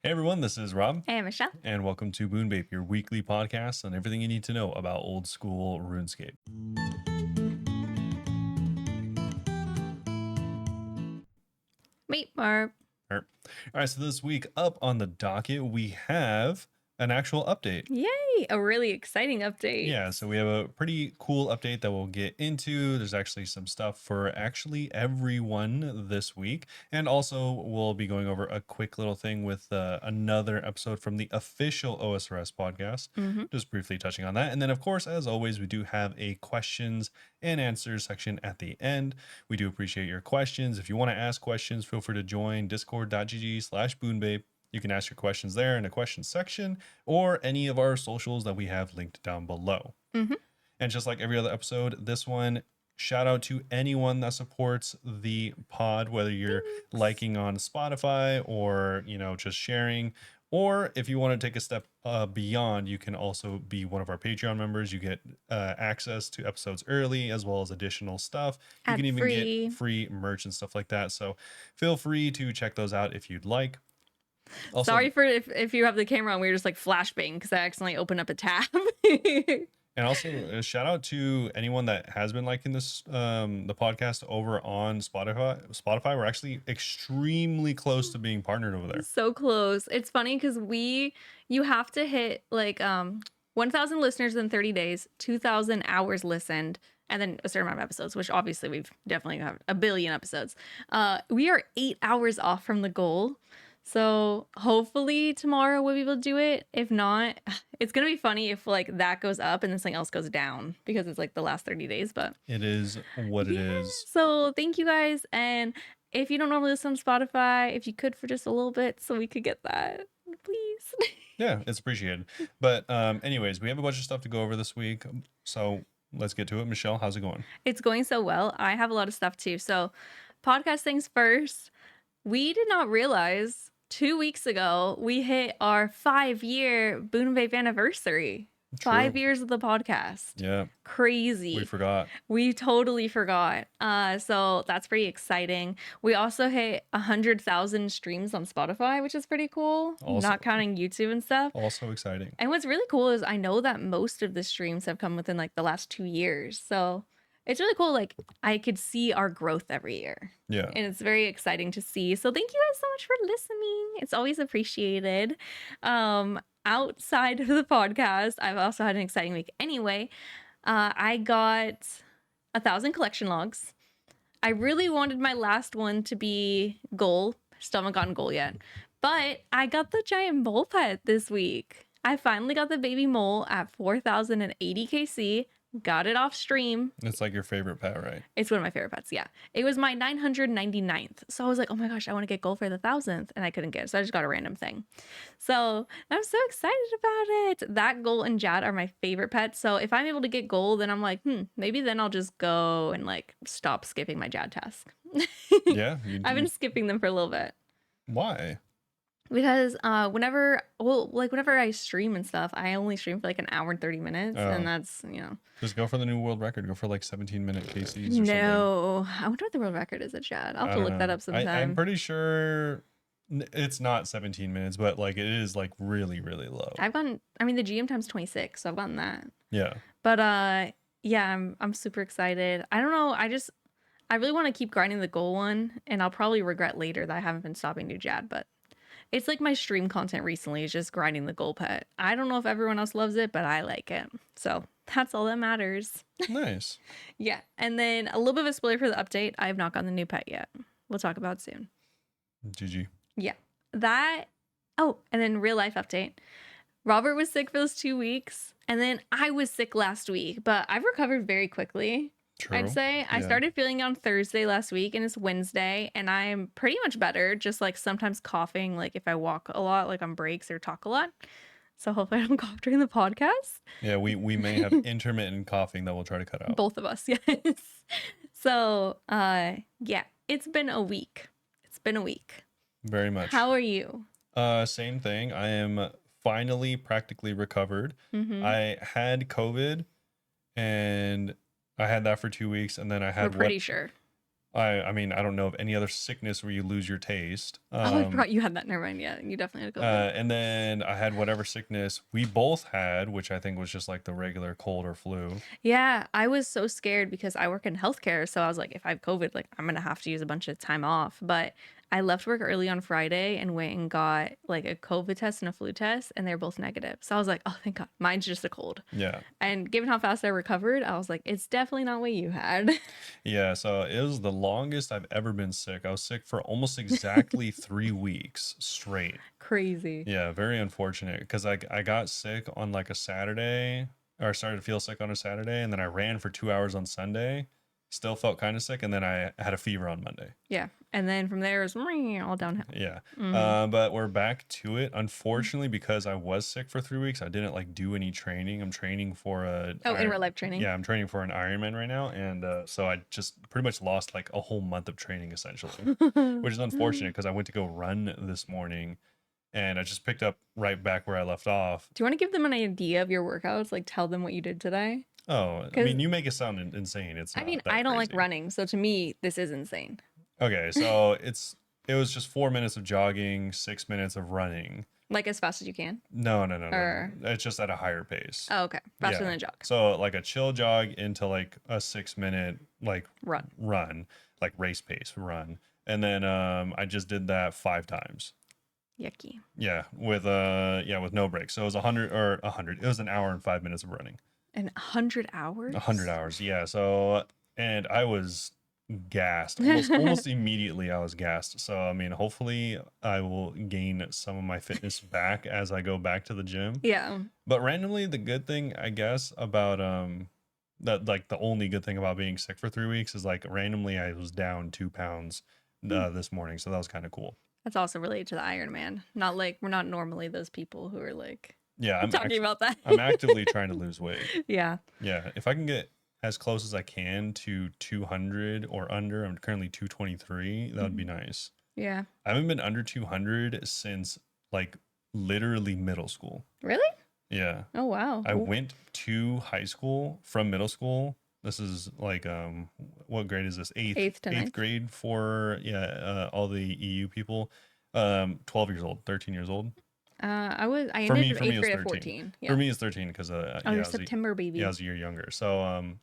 Hey everyone, this is Rob, Hey, Michelle. and welcome to Bunebape, your weekly podcast on everything you need to know about old school RuneScape. Meet Barb. All right, so this week up on the docket, we have an actual update. Yay! A really exciting update. Yeah, so we have a pretty cool update that we'll get into. There's actually some stuff for actually everyone this week. And also, we'll be going over a quick little thing with another episode from the official OSRS podcast, just briefly touching on that. And then, of course, as always, we do have a questions and answers section at the end. We do appreciate your questions. If you want to ask questions, feel free to join discord.gg/boonbabe. You can ask your questions there in the questions section or any of our socials that we have linked down below. And just like every other episode, this one, shout out to anyone that supports the pod, whether you're liking on Spotify or, just sharing. Or if you want to take a step beyond, you can also be one of our Patreon members. You get access to episodes early as well as additional stuff. You can even get free merch and stuff like that. So feel free to check those out if you'd like. Also, sorry for if you have the camera on, we were just like flashbang because I accidentally opened up a tab. And also a shout out to anyone that has been liking this the podcast over on Spotify. We're actually extremely close to being partnered over there. So close. It's funny because you have to hit like 1,000 listeners in 30 days, 2,000 hours listened, and then a certain amount of episodes, which obviously we've definitely have a billion episodes. We are 8 hours off from the goal. So hopefully tomorrow we'll be able to do it. If not, it's going to be funny if like that goes up and then something else goes down because it's like the last 30 days, but it is what it is. So thank you guys. And if you don't normally listen on Spotify, if you could for just a little bit so we could get that, please. Yeah, it's appreciated. But anyways, we have a bunch of stuff to go over this week. So let's get to it. Michelle, how's it going? It's going so well. I have a lot of stuff too. So podcast things first. We did not realize 2 weeks ago we hit our 5-year Bunebape anniversary. True. 5 years of the podcast. Yeah. Crazy. We forgot. We totally forgot. So that's pretty exciting. We also hit 100,000 streams on Spotify, which is pretty cool. Also, not counting YouTube and stuff. Also exciting. And what's really cool is I know that most of the streams have come within like the last 2 years. So it's really cool. Like I could see our growth every year. Yeah. And it's very exciting to see. So thank you guys so much for listening. It's always appreciated. Outside of the podcast, I've also had an exciting week anyway. I got 1,000 collection logs. I really wanted my last one to be goal. Still haven't gotten goal yet. But I got the giant mole pet this week. I finally got the baby mole at 4,080 KC. Got it off stream. It's like your favorite pet, right? It's one of my favorite pets, yeah. It was my 999th. So I was like, oh my gosh, I want to get gold for the 1,000th. And I couldn't get it. So I just got a random thing. So I'm so excited about it. That gold and Jad are my favorite pets. So if I'm able to get gold, then I'm like, maybe then I'll just go and like stop skipping my Jad task. Yeah. I've been skipping them for a little bit. Why? Because whenever I stream and stuff, I only stream for like an hour and 30 minutes. And that's, Just go for the new world record. Go for like 17-minute KCs or something. No. I wonder what the world record is at Chad. I'll have to look that up sometime. I'm pretty sure it's not 17 minutes, but like it is like really, really low. The GM time's 26, so I've gotten that. Yeah. But yeah, I'm super excited. I don't know. I really want to keep grinding the goal one, and I'll probably regret later that I haven't been stopping to do Jad, but it's like my stream content recently is just grinding the goal pet. I don't know if everyone else loves it, but I like it. So that's all that matters. Nice. Yeah. And then a little bit of a spoiler for the update. I have not gotten the new pet yet. We'll talk about it soon. GG. Yeah. That. Oh, and then real life update. Robert was sick for those 2 weeks. And then I was sick last week, but I've recovered very quickly. True. I'd say I started feeling it on Thursday last week and it's Wednesday and I'm pretty much better. Just like sometimes coughing, like if I walk a lot, like on breaks or talk a lot. So hopefully I don't cough during the podcast. Yeah, we may have intermittent coughing that we'll try to cut out. Both of us, yes. So yeah, it's been a week. Very much. How are you? Same thing. I am finally practically recovered. I had COVID and I had that for 2 weeks, and then I had We're pretty sure. I mean, I don't know of any other sickness where you lose your taste. Oh, I forgot you had that. Never mind. Yeah, you definitely had COVID. And then I had whatever sickness we both had, which I think was just like the regular cold or flu. Yeah, I was so scared because I work in healthcare. So I was like, if I have COVID, like I'm gonna have to use a bunch of time off. But I left work early on Friday and went and got like a COVID test and a flu test, and they're both negative. So I was like, oh, thank God, mine's just a cold. Yeah. And given how fast I recovered, I was like, it's definitely not what you had. Yeah. So it was the longest I've ever been sick. I was sick for almost exactly 3 weeks straight. Crazy. Yeah. Very unfortunate because I got sick on like a Saturday or started to feel sick on a Saturday. And then I ran for 2 hours on Sunday, still felt kind of sick. And then I had a fever on Monday. Yeah. And then from there it was all downhill. Yeah. Hmm. But we're back to it. Unfortunately, because I was sick for 3 weeks, I didn't like do any training. I'm training for Oh, in real life training. yeah, I'm training for an Ironman right now. And so I just pretty much lost like a whole month of training essentially, which is unfortunate because I went to go run this morning and I just picked up right back where I left off. Do you want to give them an idea of your workouts? Like tell them what you did today? Oh, I Because mean, you make it sound insane. It's I mean, not that I don't like crazy. running, so to me, this is insane. Okay, so it was just 4 minutes of jogging, 6 minutes of running. Like as fast as you can. No, no, no, no, Or no. It's just at a higher pace. oh, okay, faster Yeah. than a jog. So like a chill jog into like a 6 minute like Run. run, like race pace run. And then I just did that 5 times. Yucky. Yeah, with no breaks. So it was 100. It was an hour and 5 minutes of running. And 100 100 hours? hours. Yeah. So and I was gassed almost immediately. I was gassed. So I mean, hopefully I will gain some of my fitness back as I go back to the gym. Yeah. But randomly, the good thing, I guess, about that like the only good thing about being sick for 3 weeks is like randomly I was down 2 pounds Hmm. this morning, so that was kind of cool. That's also related to the Iron Man. Not like we're not normally those people who are like Yeah, talking about that. I'm actively trying to lose weight. Yeah. Yeah, if I can get as close as I can to 200 or under, I'm currently 223. That would be Mhm. nice. Yeah. I haven't been under 200 since like literally middle school. Really? Yeah. Oh wow. I went to high school from middle school. This is like what grade is this? Eighth to Eighth ninth. grade for all the EU people. 12 years old, 13 years old. I For ended me eighth it was grade at 13. 14. For Yeah. me it's 13 because Oh, yeah, you're September I baby. was a year younger. So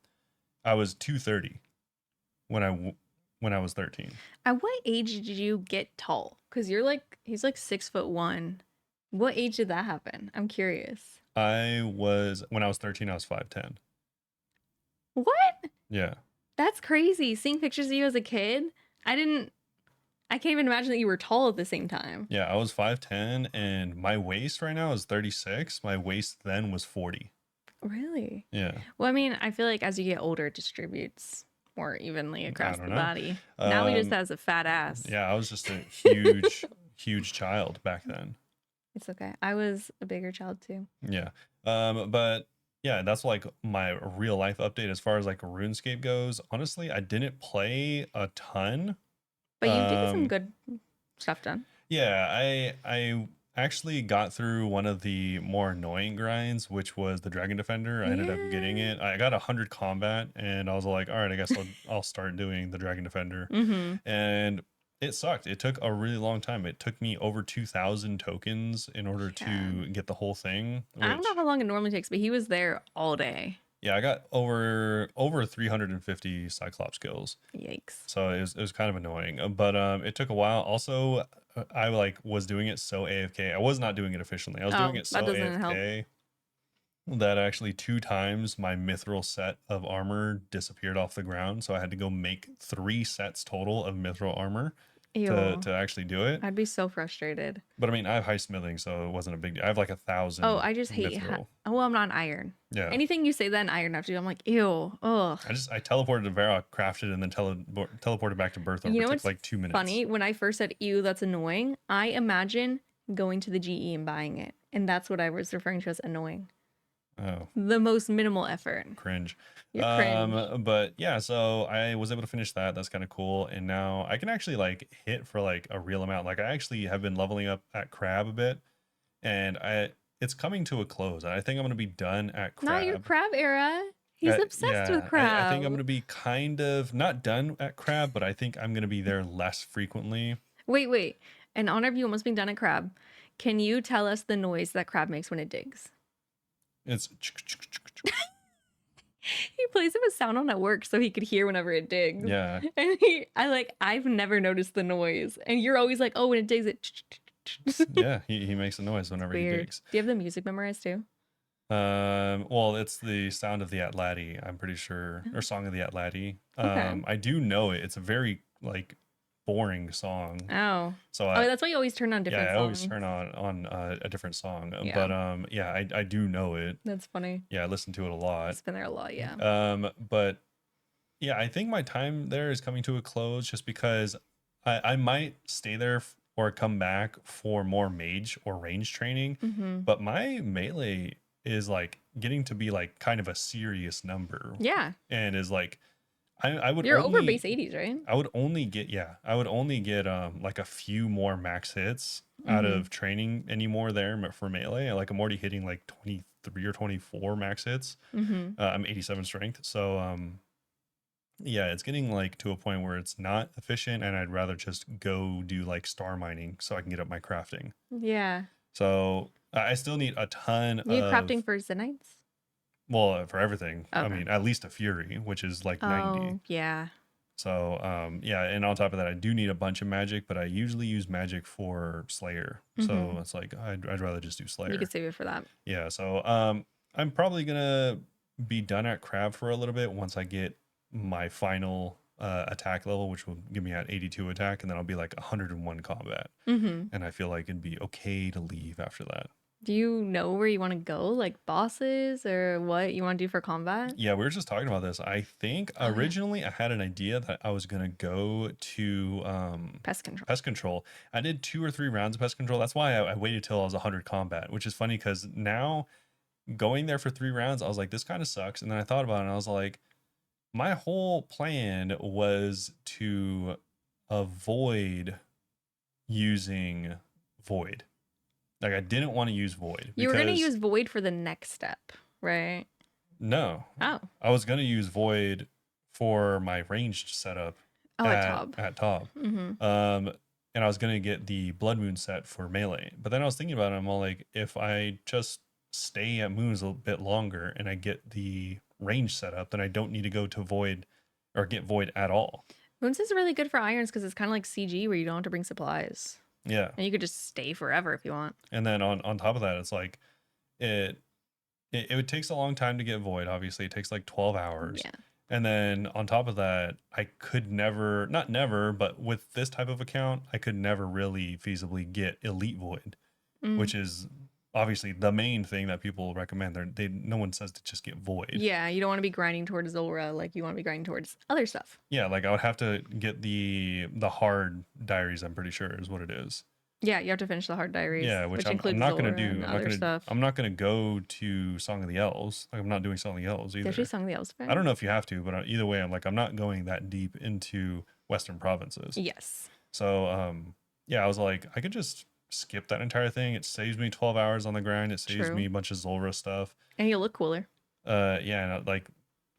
I was 230 when when I was 13. At what age did you get tall? Because he's like 6'1". What age did that happen? I'm curious. When I was 13 I was 5'10. What? Yeah. That's crazy. Seeing pictures of you as a kid, I didn't. I can't even imagine that you were tall at the same time. Yeah, I was 5'10 and my waist right now is 36. My waist then was 40. Really? Yeah. Well, I mean, I feel like as you get older, it distributes more evenly I across don't the know. body. Now he just Um, has a fat ass. yeah, I was just a huge, huge child back then. It's okay. I was a bigger child too. Yeah. But yeah, that's like my real life update as far as like RuneScape goes. Honestly, I didn't play a ton. But you've taken some Um, good stuff done. yeah, I actually got through one of the more annoying grinds, which was the Dragon Defender. I ended up getting Yeah. it. I got 100 combat, and I was like, all right, I guess I'll start doing the Dragon Defender. Mm-hmm. And it sucked. It took a really long time. It took me over 2,000 tokens in order Yeah. to get the whole thing, I don't know which how long it normally takes, but he was there all day. yeah, I got over 350 Cyclops kills. Yikes. So it was kind of annoying. But it took a while. Also, I like was doing it so AFK. I was not doing it efficiently. I was doing Oh, it that so doesn't help. AFK that actually 2 times my mithril set of armor disappeared off the ground. So I had to go make 3 sets total of mithril armor Ew. to actually do it. I'd be so frustrated. But I mean, I have high smithing, so it wasn't a big deal. I have like Oh, 1,000 I just hate. mithril. Oh, well, I'm not iron. Yeah. Anything you say that in iron after, I'm like, ew, ugh. I teleported to Varrock, crafted, and then teleported back to Berthorpe. You It know took what's like 2 minutes. funny? When I first said, ew, that's annoying, I imagine going to the GE and buying it. And that's what I was referring to as annoying. Oh, The most minimal effort. cringe. You're cringe. But yeah, so I was able to finish that. That's kind of cool. And now I can actually like hit for like a real amount. Like I actually have been leveling up at Crab a bit, and it's coming to a close. I think I'm gonna be done at Not your Crab. crab era. He's obsessed with Yeah, I think I'm crab. gonna be kind of not done at crab, but I think I'm gonna be there less frequently. Wait. In honor of you almost being done at crab, can you tell us the noise that crab makes when it digs? It's He plays him a sound on at work so he could hear whenever it digs. yeah, And I've never noticed the noise. And you're always like, oh, when it digs, it. yeah. He makes a noise It's whenever he weird. digs. Do you have the music memorized too? Well, it's the sound of the Atlatty, I'm pretty sure, or song of the Atlatty. Okay. I do know it. It's a very like boring song. Oh. So Oh, that's why you always turn on yeah, different I always songs. turn on a different song. Yeah. But yeah, I do know it. That's funny. Yeah, I listen to it a lot. It's been there a lot, yeah. But yeah, I think my time there is coming to a close just because I might stay there or come back for more mage or range training, Mm-hmm. but my melee is like getting to be like kind of a serious number Yeah. and is like I would You're over only base 80s, right? I would only get like a few more max hits out Mm-hmm. of training anymore there for melee. Like I'm already hitting like 23 or 24 max hits. Mm-hmm. I'm 87 strength. So yeah, it's getting like to a point where it's not efficient and I'd rather just go do like star mining so I can get up my crafting. Yeah. So I still need a ton You of crafting for Zenites? well, for everything. I Okay. mean, at least a fury, which is like 90. Oh, yeah. So yeah, and on top of that, I do need a bunch of magic, but I usually use magic for Slayer. So Mm-hmm. it's like I'd rather just do You could Slayer. save it for that. Yeah. So I'm probably gonna be done at crab for a little bit once I get my final attack level, which will give me at 82 attack, and then I'll be like 101 combat, Mm-hmm. and I feel like it'd be okay to leave after that. Do you know where you want to go? Like bosses or what you want to do for combat? Yeah, we were just talking about this. I think Oh, yeah. originally I had an idea that I was gonna go to Pest control. pest control. I did 2 or 3 rounds of pest control. That's why I waited till I was 100 combat, which is funny because now going there for 3 rounds, I was like, this kind of sucks. And then I thought about it and I was like, my whole plan was to avoid using void. Like I didn't want to use void You were going to because use void for the next step, right? no, Oh. I was gonna use void for my ranged setup Oh, at Tob. at top. Mm-hmm. And I was gonna get the blood moon set for melee. But then I was thinking about it, I'm all like, if I just stay at moons a little bit longer and I get the range set up, then I don't need to go to void or get void at all. Moons is really good for irons because it's kind of like CG where you don't have to bring supplies. Yeah. And you could just stay forever if you want. And then on top of that, it's like it it takes a long time to get void. Obviously, it takes like 12 hours. Yeah. And then on top of that, I could never, not never, but with this type of account, I could never really feasibly get elite void, Mm. which is obviously the main thing that people recommend. No one says to just get void. Yeah, you don't want to be grinding towards Zora like you want to be grinding towards other stuff. Yeah, like I would have to get the hard diaries. I'm pretty sure is what it is. Yeah, you have to finish the hard diaries, Yeah, which I'm includes not gonna Zora do. and other stuff. I'm not gonna go to Song of the Elves. Like I'm not doing Song of the Elves They either. actually sung the elves. I don't know if you have to, but either way, I'm not going that deep into Western provinces. Yes. So yeah, I was like, I could just skip that entire thing. It saves me 12 hours on the grind. It saves True. me a bunch of Zulrah stuff. And you look cooler. Yeah, and like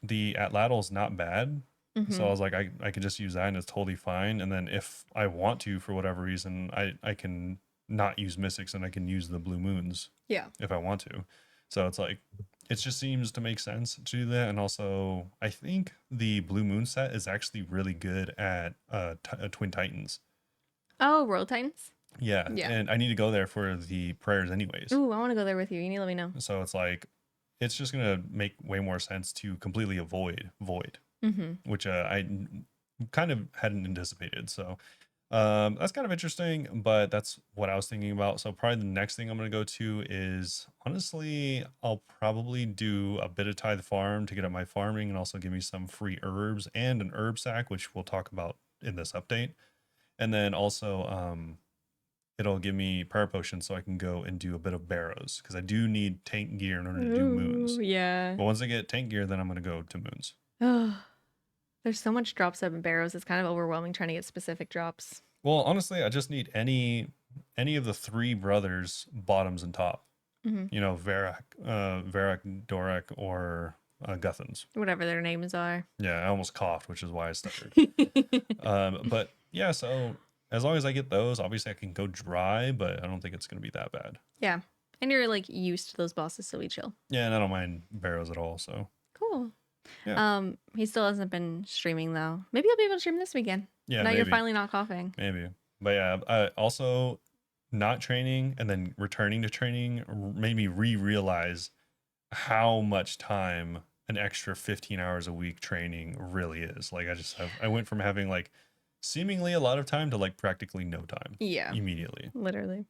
the Atlattl's not bad. Mm-hmm. So I was like, I could just use that and it's totally fine. And then if I want to, for whatever reason, I can not use mystics and I can use the blue moons. Yeah. If I want to. So it's like, it just seems to make sense to do that. And also, I think the blue moon set is actually really good at Twin Titans. Oh, Royal Titans? Yeah. Yeah. And I need to go there for the prayers anyways. Ooh, I want to go there with you. You need to let me know. So it's like, it's just going to make way more sense to completely avoid void, Mm-hmm. which I kind of hadn't anticipated. So that's kind of interesting, but that's what I was thinking about. So probably the next thing I'm going to go to is honestly, I'll probably do a bit of tithe farm to get up my farming and also give me some free herbs and an herb sack, which we'll talk about in this update. And then also, it'll give me prayer potions so I can go and do a bit of barrows because I do need tank gear in order to do moons. Yeah. But once I get tank gear, then I'm going to go to moons. Oh, there's so much drops up in barrows. It's kind of overwhelming trying to get specific drops. Well, honestly, I just need any of the 3 brothers, bottoms and top. Mm-hmm. You know, Varak, Dorak, or Guthans. Whatever their names are. Yeah, I almost coughed, which is why I stuttered. But yeah, so as long as I get those, obviously I can go dry, but I don't think it's gonna be that bad. Yeah. And you're like used to those bosses, so we chill. Yeah, and I don't mind barrows at all. So Cool. yeah, He still hasn't been streaming though. Maybe I'll be able to stream this weekend. yeah, Now you're maybe, finally not coughing. maybe. But yeah, also not training and then returning to training made me realize how much time an extra 15 hours a week training really is. Like I went from having like seemingly a lot of time to like practically no time Yeah. immediately. Literally.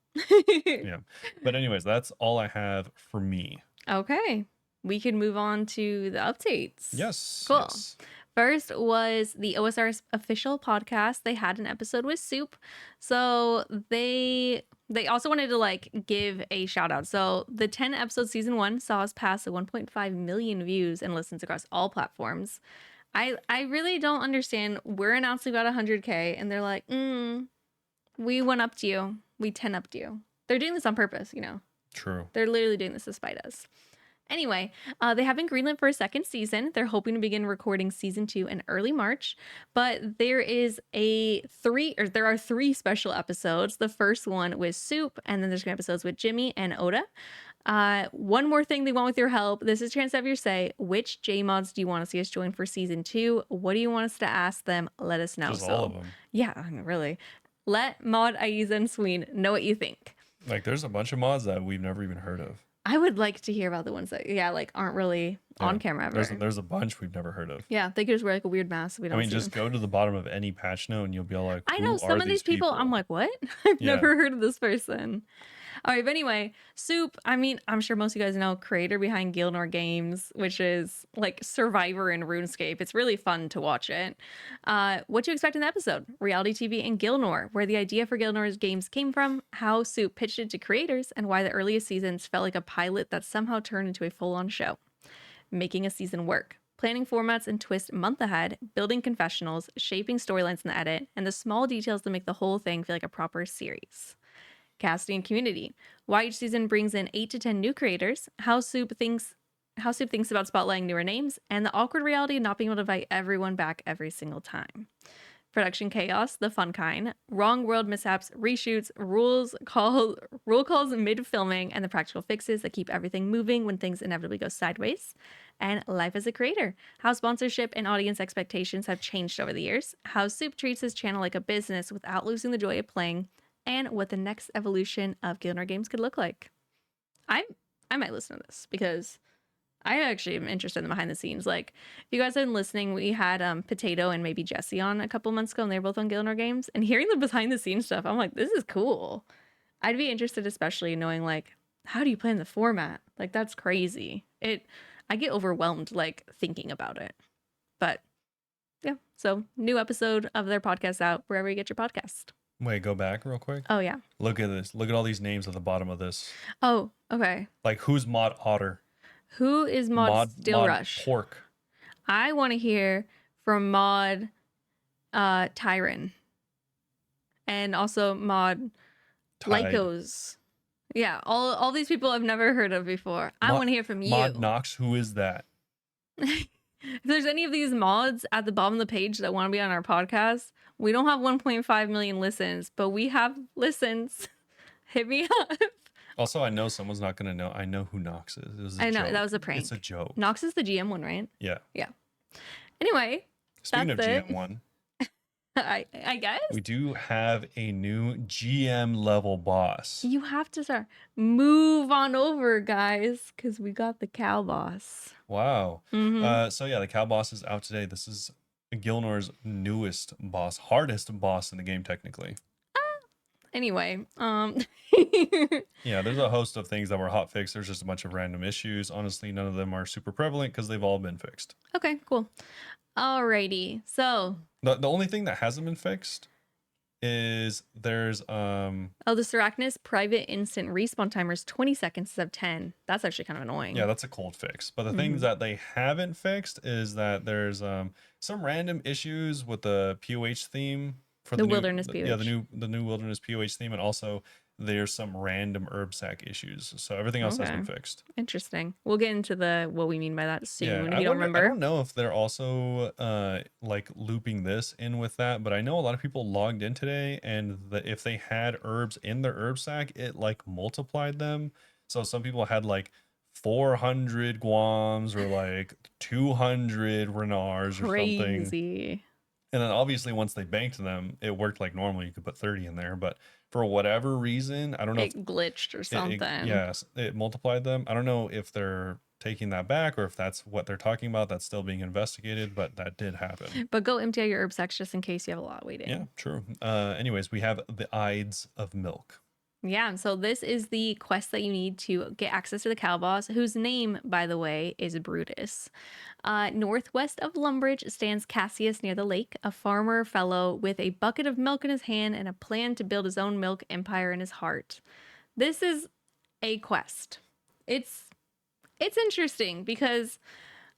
Yeah. But anyways, that's all I have for me. Okay. We can move on to the updates. Yes. Cool. Yes. First was the OSRS official podcast. They had an episode with Soup. So they also wanted to like give a shout out. So the 10 episode season 1 saw us pass the 1.5 million views and listens across all platforms. I really don't understand. We're announcing about 100K and they're like, we went up to you. We 10 upped you. They're doing this on purpose, you know. True. They're literally doing this to spite us. Anyway, they have been greenlit for a second season. They're hoping to begin recording season 2 in early March, but there are 3 special episodes. The first one with Soup, and then there's gonna be episodes with Jimmy and Oda. One more thing they want with your help. This is a chance to have your say. Which J mods do you want to see us join for season 2? What do you want us to ask them? Let us know. Just all of them. Yeah, I mean, really. Let Mod, Aiza, and Sween know what you think. Like there's a bunch of mods that we've never even heard of. I would like to hear about the ones that, like aren't really on camera ever. There's a bunch we've never heard of. Yeah, they could just wear like a weird mask. We don't. I mean, see just them. go to the bottom of any patch note and you'll be all like, I know "Who some are of these people. I'm like, what? I've Yeah. never heard of this person. All right, but anyway, Soup. I mean, I'm sure most of you guys know creator behind Gilnor Games, which is like Survivor in RuneScape. It's really fun to watch it. What to expect in the episode? Reality TV and Gilnor, where the idea for Gilnor's games came from, how Soup pitched it to creators, and why the earliest seasons felt like a pilot that somehow turned into a full-on show. Making a season work. Planning formats and twists month ahead, building confessionals, shaping storylines in the edit, and the small details that make the whole thing feel like a proper series. Casting and community. Why each season brings in 8 to 10 new creators, how Soup thinks about spotlighting newer names, and the awkward reality of not being able to invite everyone back every single time. Production chaos, the fun kind, wrong world mishaps, reshoots, rule calls mid-filming, and the practical fixes that keep everything moving when things inevitably go sideways. And life as a creator, how sponsorship and audience expectations have changed over the years, how Soup treats his channel like a business without losing the joy of playing, and what the next evolution of Gilnor Games could look like. I might listen to this because I actually am interested in the behind the scenes. Like, if you guys have been listening, we had Potato and maybe Jesse on a couple months ago, and they're both on Gilnor Games. And hearing the behind the scenes stuff, I'm like, this is cool. I'd be interested, especially knowing like, how do you plan the format? Like, that's crazy. I get overwhelmed like thinking about it. But yeah, so new episode of their podcast out wherever you get your podcast. Wait, go back real quick. Oh yeah. Look at this. Look at all these names at the bottom of this. Oh, okay. Like, who's Mod Otter? Who is Mod Steel Mod Rush? Pork. I want to hear from Mod Tyron. And also Mod Tide. Lycos. Yeah, all these people I've never heard of before. I want to hear from you. Mod Knox, who is that? If there's any of these mods at the bottom of the page that want to be on our podcast, we don't have 1.5 million listens, but we have listens. Hit me up. Also, I know someone's not gonna know. I know who Knox is. It was a I know, joke. that was a prank. It's a joke. Knox is the GM one, right? Yeah. Yeah. Anyway, Speaking of that's it. GM1, I guess we do have a new GM level boss. you have to start move on over, guys, because we got the cow boss. Wow. Mhm. So yeah, the cow boss is out today. This is Gilnor's newest boss, hardest boss in the game technically. Anyway, Yeah, there's a host of things that were hot fixed. There's just a bunch of random issues. Honestly, none of them are super prevalent because they've all been fixed. okay, cool. Alrighty, so The only thing that hasn't been fixed is there's the Seracnus private instant respawn timer is 20 seconds instead of 10. That's actually kind of annoying. yeah, that's a cold fix. But the things that they haven't fixed is that there's some random issues with the POH theme for The new, Wilderness Yeah, POH. the new Wilderness POH theme, and also there's some random herb sac issues. So everything else has Okay. been fixed. Interesting. We'll get into the what we mean by that Yeah, soon if I you don't wonder. I remember. don't know if they're also like looping this in with that, but I know a lot of people logged in today, and if they had herbs in their herb sack, it like multiplied them. So some people had like 400 guams or like 200 renards or something. Crazy. And then obviously once they banked them, it worked like normal. You could put 30 in there, but for whatever reason, I don't know if It glitched or it something. yes, it multiplied them. I don't know if they're taking that back or if that's what they're talking about. That's still being investigated, but that did happen. But go empty out your herb sacks just in case you have a lot Yeah, waiting. true. Anyways, we have the Ides of Milk. Yeah, so this is the quest that you need to get access to the cow boss, whose name, by the way, is Brutus. Northwest of Lumbridge stands Cassius near the lake, a farmer fellow with a bucket of milk in his hand and a plan to build his own milk empire in his heart. This is a quest. It's it's interesting because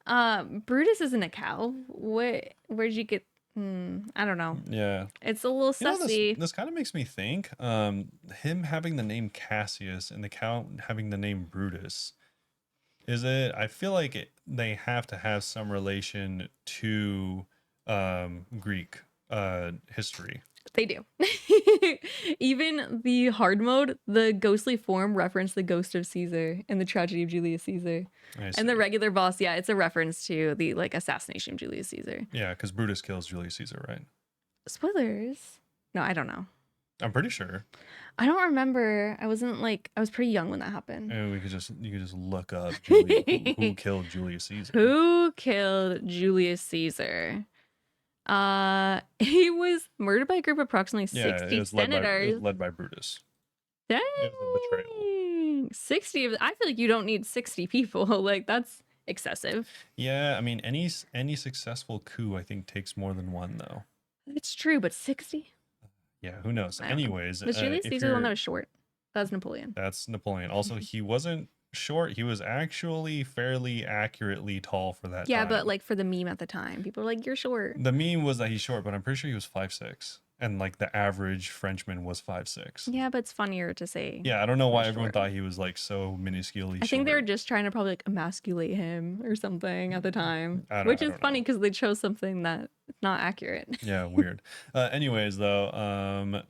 Brutus isn't a cow. Where'd you get I don't know. Yeah. It's a little You know, this sussy. this kind of makes me think, him having the name Cassius and the cow having the name Brutus. Is it? I feel like they have to have some relation to Greek history. They do. Even the hard mode, the ghostly form reference the ghost of Caesar and the tragedy of Julius Caesar. I And the see. regular boss, yeah, it's a reference to the like assassination of Julius Caesar. Yeah, because Brutus kills Julius Caesar, right? Spoilers. No, I don't know. I'm pretty sure. I don't remember. I wasn't like I was pretty young when that happened. And we could just you could just look up Julius who killed Julius Caesar. Who killed Julius Caesar? He was murdered by a group of approximately Yeah, 60 it was senators. led by Brutus. Dang. It was a betrayal. 60 of I feel like you don't need 60 people. Like that's excessive. Yeah, I mean any successful coup I think takes more than one though. It's true, but 60? Yeah, who knows? I don't know. Anyways, Was Julius if Caesar the one that you're was short? That was Napoleon. that's Napoleon. Also, he wasn't short. He was actually fairly accurately tall for that Yeah, but time. like for the meme at the time, people were like, "You're short." The meme was that he's short, but I'm pretty sure he was 5'6", and like the average Frenchman was 5'6". Yeah, but it's funnier to say Yeah, I don't know you're why everyone short. thought he was like so minusculely I think they were short. just trying to probably like emasculate him or something at the time, which I is don't funny know. because they chose something that's not accurate. Yeah, weird. Anyways, though,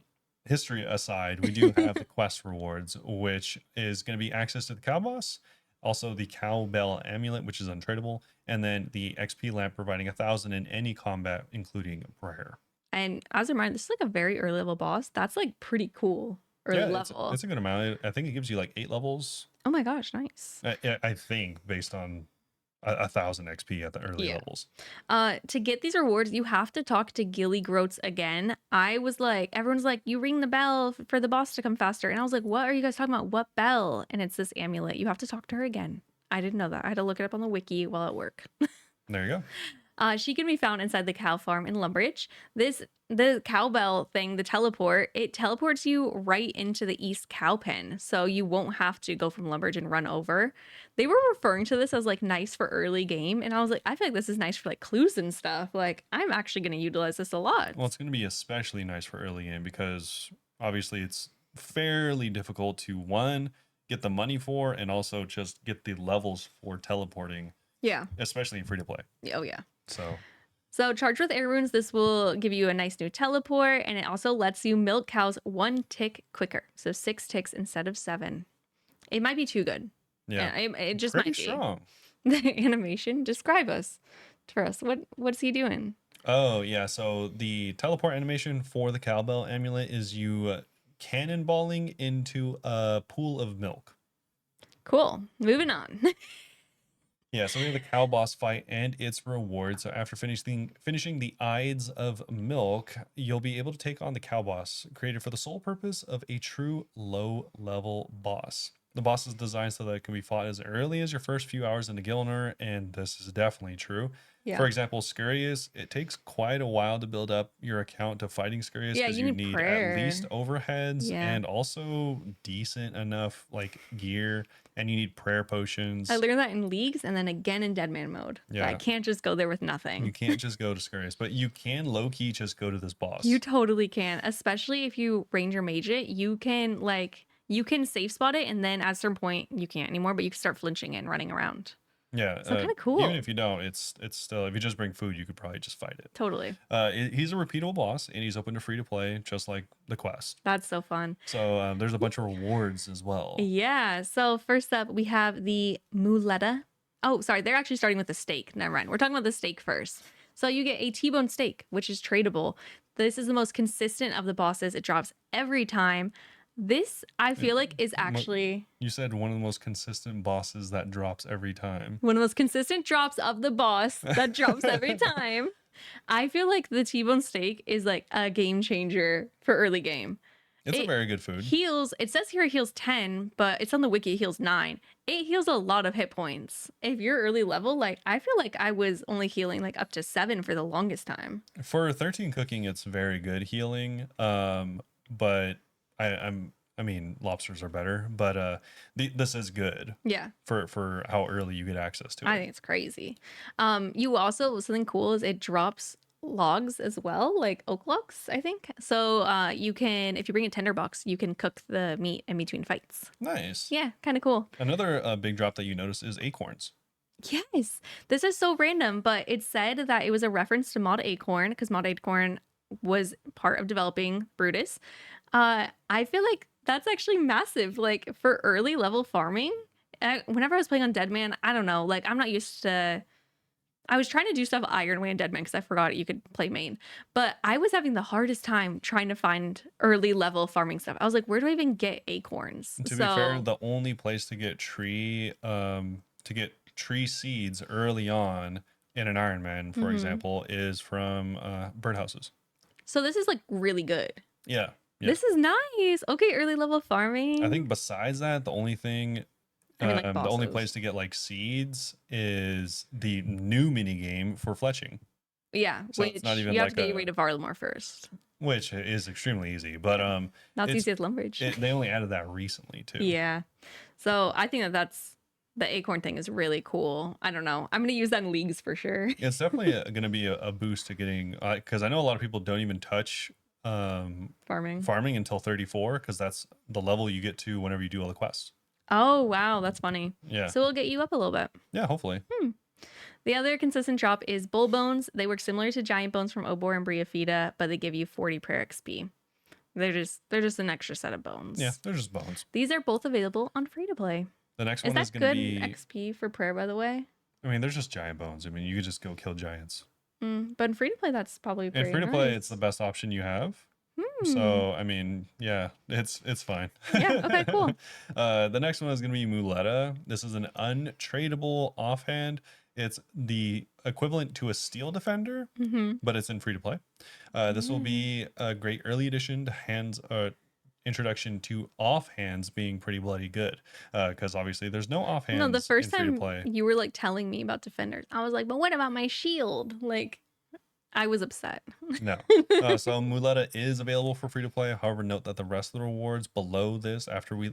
history aside, we do have the quest rewards, which is going to be access to the cow boss, also the cowbell amulet, which is untradeable, and then the XP lamp providing 1,000 in any combat, including prayer. And as a reminder, this is like a very early level boss. That's like pretty cool. Early Yeah, level. it's a good amount. I think it gives you like 8 levels. Oh my gosh, nice. I think based on 1,000 XP at the early Yeah. levels. To get these rewards, you have to talk to Gilly Groats again. I was like, everyone's like, you ring the bell for the boss to come faster. And I was like, what are you guys talking about? What bell? And it's this amulet. You have to talk to her again. I didn't know that. I had to look it up on the wiki while at work. There you go. She can be found inside the cow farm in Lumbridge. The cowbell thing, the teleport, it teleports you right into the East cow pen, so you won't have to go from Lumbridge and run over. They were referring to this as like nice for early game, and I was like, I feel like this is nice for like clues and stuff. Like I'm actually going to utilize this a lot. Well, it's going to be especially nice for early game because obviously it's fairly difficult to one, get the money for, and also just get the levels for teleporting, Yeah. especially in free to play. Oh yeah. So So charged with air runes, this will give you a nice new teleport, and it also lets you milk cows 1 tick quicker. So 6 ticks instead of 7. It might be too good. yeah, It just pretty might be. strong. The animation, describe us for us. What's he doing? Oh yeah, so the teleport animation for the cowbell amulet is you cannonballing into a pool of milk. Cool. Moving on. Yeah, so we have the cow boss fight and its reward. So after finishing the Ides of Milk, you'll be able to take on the cow boss, created for the sole purpose of a true low level boss. The boss is designed so that it can be fought as early as your first few hours in the Gilner, and this is definitely true. For Yeah. example, Scurious, it takes quite a while to build up your account to fighting Scurious Yeah, because you you need need at least prayer. overheads Yeah. and also decent enough like gear, and you need prayer I potions. learned that in leagues and then again in deadman mode. That I Yeah, can't just go there with you nothing. can't just go to Scurious, but you can low key just go to this You boss. totally can, especially if you ranger mage it. You can safe spot it, and then at a certain point you can't anymore, but you can start flinching and running around. Yeah, So kind of even cool. if you don't, it's still if you just bring food, you could probably just fight it. Totally. He's a repeatable boss, and he's open to free to play, just like the quest. That's so fun. So there's a bunch of rewards as well. Yeah. So first up, we have the muleta. Oh, sorry. They're actually starting with the steak. Never mind. We're talking about the steak first. So you get a T-bone steak, which is tradable. This is the most consistent of the bosses. It drops every time. This, I It- feel like, is mo- actually you said one of the most consistent bosses that drops every time. one of the most consistent drops of the boss that drops every time. I feel like the T-bone steak is like a game changer for early game. It's a It very good food. heals, it says here it heals 10, but it's on the wiki, it heals 9. It heals a lot of hit points. If you're early level, like I feel like I was only healing like up to 7 for the longest time. For 13 cooking, it's very good healing. But I mean, lobsters are better, but this is good Yeah, for how early you get access to I it. think it's crazy. You also, something cool is it drops logs as well, like oak logs, I think. So you can, if you bring a tender box, you can cook the meat in between fights. Nice. Yeah, kind of cool. Another big drop that you notice is acorns. Yes, this is so random, but it said that it was a reference to Mod Acorn because Mod Acorn was part of developing Brutus. I feel like that's actually massive. Like for early level farming, whenever I was playing on Deadman, I don't know, like I'm not used to. I was trying to do stuff Iron Way and Deadman because I forgot you could play main, but I was having the hardest time trying to find early level farming stuff. I was like, where do I even get acorns? To be fair, So, the only place to get tree seeds early on in an Iron Man, for mhm. example, is from birdhouses. So this is like really good. Yeah, yeah. This is nice. Okay, early level I farming. think besides that, I mean, like the only bosses. place to get like seeds is the new mini game for fletching. Yeah, So it's not which even you have to like get your way to Varlamore first. which is extremely easy, but Yeah, not as it's easy as Lumbridge. they only added that recently too. Yeah, so I think that that's the acorn thing is really cool. I don't know. I'm gonna use that in leagues for sure. It's definitely going to be a boost to getting because I know a lot of people don't even touch Farming. farming until 34 because that's the level you get to whenever you do all the quests. Oh wow, that's funny. Yeah, So we'll get you up a little bit. yeah, hopefully. The other consistent drop is bull bones. They work similar to giant bones from Obor and Briafita, but they give you 40 prayer XP. They're just an extra set of Yeah, bones. they're just bones. These are both available on free to play. The next Is one is that going to good be, XP for prayer, by the way? I mean, there's just giant bones. I mean, you could just go kill giants. But in free to play, that's probably And pretty free to play, it's the nice. best option you have. Hmm. So I mean, yeah, it's fine. Yeah. Okay. Cool. The next one is gonna be Muleta. This is an untradeable offhand. It's the equivalent to a steel defender, Mm-hmm. but it's in free to play. This will Yeah. be a great early addition to hands. Introduction to offhands being pretty bloody good, because obviously there's no No, the offhands in first free to time play. you were like telling me about defenders, I was like, but what about my shield? Like, I was upset. No. So Muleta is available for free to play. However, note that the rest of the rewards below this, after we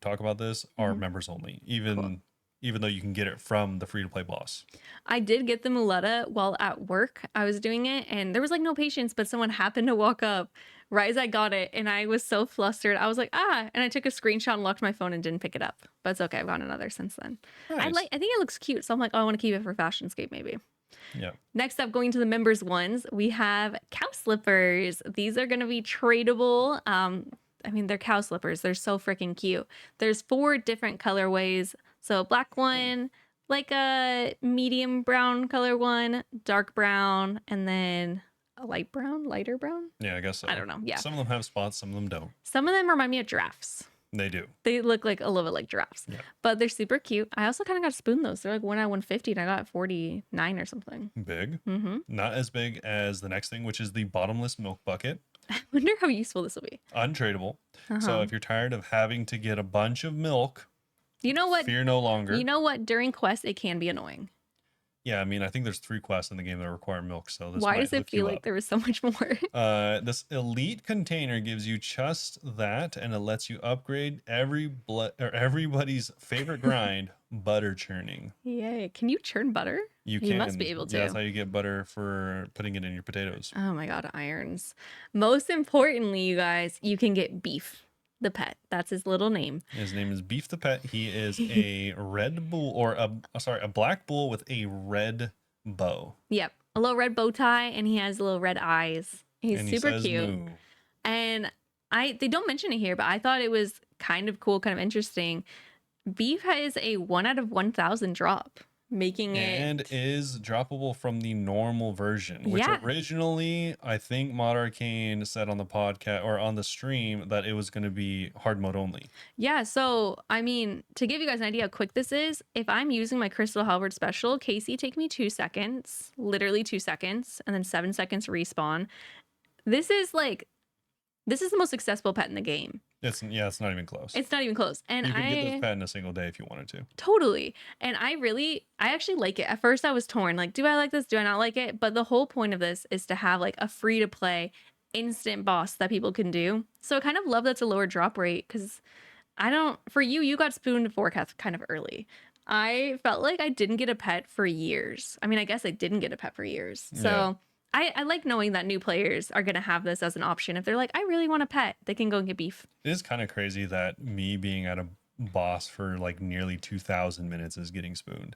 talk about this, are Mhm. members only. Cool. Even though you can get it from the free to play boss. I did get the muleta while at work. I was doing it and there was like no patience, but someone happened to walk up right as I got it. And I was so flustered. I was like, ah, and I took a screenshot and locked my phone and didn't pick it up. But it's okay. I've got another since then. Nice. I think it looks cute. So I'm like, oh, I want to keep it for Fashionscape maybe. Yeah. Next up, going to the members ones, we have cow slippers. These are going to be tradable. I mean, they're cow slippers. They're so freaking cute. There's 4 different colorways. So black one, like a medium brown color one, dark brown, and then a light brown, lighter brown. Yeah, I guess I so. don't know. Yeah. Some of them have spots, some of them don't. Some of them remind me of giraffes. They do. They look like a little bit like giraffes, Yeah. but they're super cute. I also kind of got to spoon those. They're like 1 at 150 and I got 49 or something. Big. Mm-hmm. Not as big as the next thing, which is the bottomless milk bucket. I wonder how useful this will be. Untradeable. So Uh-huh. if you're tired of having to get a bunch of milk, You know what? fear no You longer. know what? During quests, it can be annoying. Yeah, I mean, I think there's 3 quests in the game that require milk, so this Why might does it hook feel you like up. there was so much more? This elite container gives you just that, and it lets you upgrade everybody's favorite grind, butter churning. Yay. Can you churn butter? You You must be can, able yeah, that's to. how you get butter for putting it in your potatoes. Oh my God, irons. Most importantly, you guys, you can get Beef, the pet. That's his little name. His name is Beef the Pet. He is a red bull, or a black bull with a red bow, Yep. A little red bow tie, and he has little red eyes. He's and he super says cute. moo. And they don't mention it here, but I thought it was kind of cool, kind of interesting. Beef has a 1 out of 1,000 drop, making And it. is droppable from the normal version, which Yeah. originally I think Mod Arcane said on the podcast or on the stream that it was going to be hard mode only. Yeah. So, I mean, to give you guys an idea how quick this is, if I'm using my Crystal Halberd special, Casey, take me 2 seconds, literally 2 seconds, and then 7 seconds respawn. This is like, this is the most successful pet in the game. It's not even close. It's not even close. And You could get this pet in a single day if you wanted to. totally. And I actually like it. At first I was torn, like, do I like this? Do I not like it? But the whole point of this is to have like a free to play instant boss that people can do. So I kind of love that's a lower drop rate because for you got spooned Vorkath kind of early. I felt like I didn't get a pet for years. I mean, I guess I didn't get a pet for years. Yeah. So I like knowing that new players are going to have this as an option. If they're like, I really want a pet, they can go and get Beef. It is kind of crazy that me being at a boss for like nearly 2,000 minutes is getting spooned.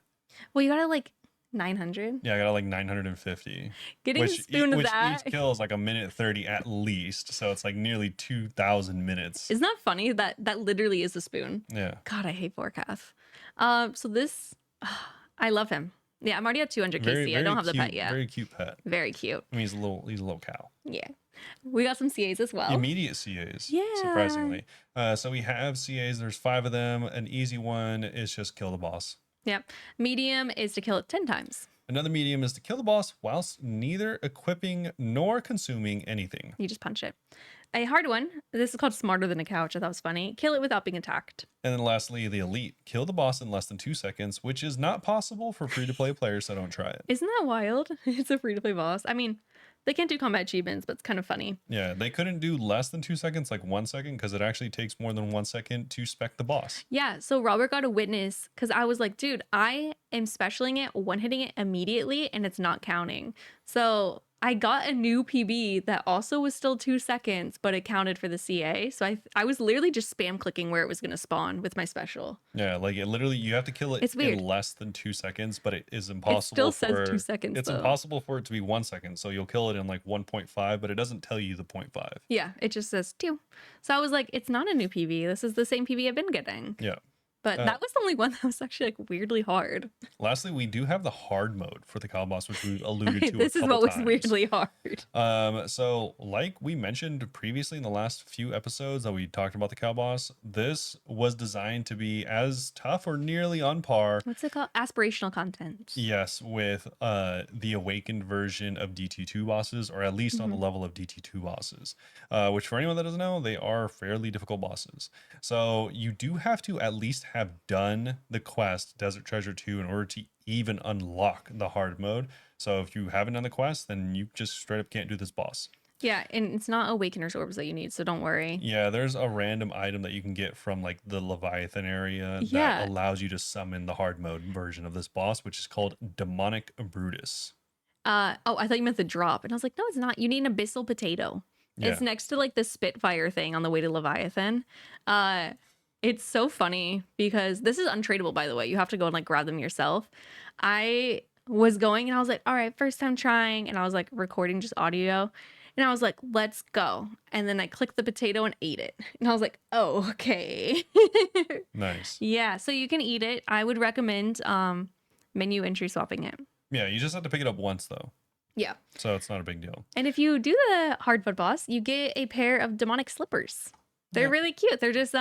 Well, you got to like 900. Yeah, I got like 950. Getting spooned which that. each kill is like a minute 30 at least. So it's like nearly 2,000 minutes. Isn't that funny that that literally is a spoon? Yeah. God, I hate Vorkath. So this, I love him. Yeah, I'm already at 200 KC. I don't have the cute, pet yet. Very cute pet. Very cute. I mean, he's a little cow. Yeah. We got some CAs as well. Immediate CAs. Yeah. Surprisingly. So we have CAs. There's 5 of them. An easy one is just kill the boss. Yep. Medium is to kill it 10 times. Another medium is to kill the boss whilst neither equipping nor consuming anything. You just punch it. A hard one. This is called Smarter Than a Cow, which I thought was funny. Kill it without being attacked. And then lastly, the elite. Kill the boss in less than 2 seconds, which is not possible for free-to-play players, so don't try it. Isn't that wild? It's a free-to-play boss. I mean, they can't do combat achievements, but it's kind of funny. Yeah, they couldn't do less than 2 seconds, like 1 second, because it actually takes more than 1 second to spec the boss. Yeah, so Robert got a witness because I was like, dude, I am specialing it, one-hitting it immediately, and it's not counting. So I got a new PB that also was still 2 seconds, but it counted for the CA. So I was literally just spam clicking where it was going to spawn with my special. Yeah, like it literally, you have to kill it It's weird. in less than 2 seconds, but it is impossible. It still says 2 seconds. It's though. impossible for it to be 1 second, so you'll kill it in like 1.5, but it doesn't tell you the 0.5. Yeah, it just says 2. So I was like, it's not a new PB. This is the same PB I've been getting. Yeah. But that was the only one that was actually like weirdly hard. Lastly, we do have the hard mode for the cow boss, which we alluded to. This is what was weirdly hard. So like we mentioned previously in the last few episodes that we talked about the cow boss, this was designed to be as tough or nearly on par. What's it called? Aspirational content. Yes, with the awakened version of DT2 bosses, or at least on the level of DT2 bosses, which for anyone that doesn't know, they are fairly difficult bosses. So you do have to at least have done the quest Desert Treasure 2 in order to even unlock the hard mode. So if you haven't done the quest, then you just straight up can't do this boss. Yeah, and it's not Awakener's Orbs that you need, so don't worry. Yeah, there's a random item that you can get from like the Leviathan area that allows you to summon the hard mode version of this boss, which is called Demonic Brutus. I thought you meant the drop. And I was like, no, it's not. You need an Abyssal Potato. Yeah. It's next to like the Spitfire thing on the way to Leviathan. It's so funny because this is untradeable, by the way. You have to go and like grab them yourself. I was going and I was like, all right, first time trying. And I was like recording just audio. And I was like, let's go. And then I clicked the potato and ate it. And I was like, oh, okay. Nice. Yeah, so you can eat it. I would recommend menu entry swapping it. Yeah, you just have to pick it up once though. Yeah. So it's not a big deal. And if you do the hardwood boss, you get a pair of demonic slippers. They're Yeah. really cute. They're just So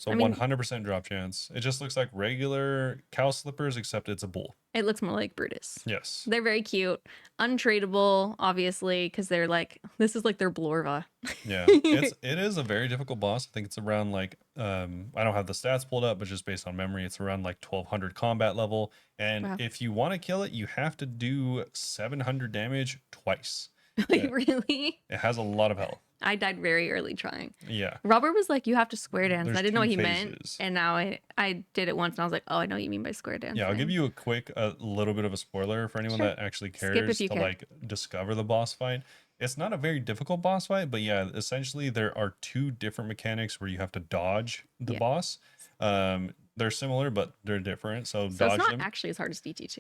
I mean, 100% drop chance. It just looks like regular cow slippers, except it's a bull. it looks more like Brutus. Yes. They're very cute. Untradeable, obviously, because they're like this is like their Blorva. Yeah. It is a very difficult boss. I think it's around like I don't have the stats pulled up, but just based on memory, it's around like 1200 combat level. And Wow. if you want to kill it, you have to do 700 damage twice. Wait, It, really? it has a lot of health. I died very early trying. Yeah. Robert was like, "You have to square dance." And I There's didn't know two what he meant, phases. and now I did it once, and I was like, "Oh, I know what you mean by square Yeah, I'll give dancing." you a little bit of a spoiler for anyone Sure. that actually Skip if cares you to care. like discover the boss fight. It's not a very difficult boss fight, but yeah, essentially there are two different mechanics where you have to dodge the Yeah. boss. They're similar, but they're different. So So it's dodge not them. actually as hard as DT2.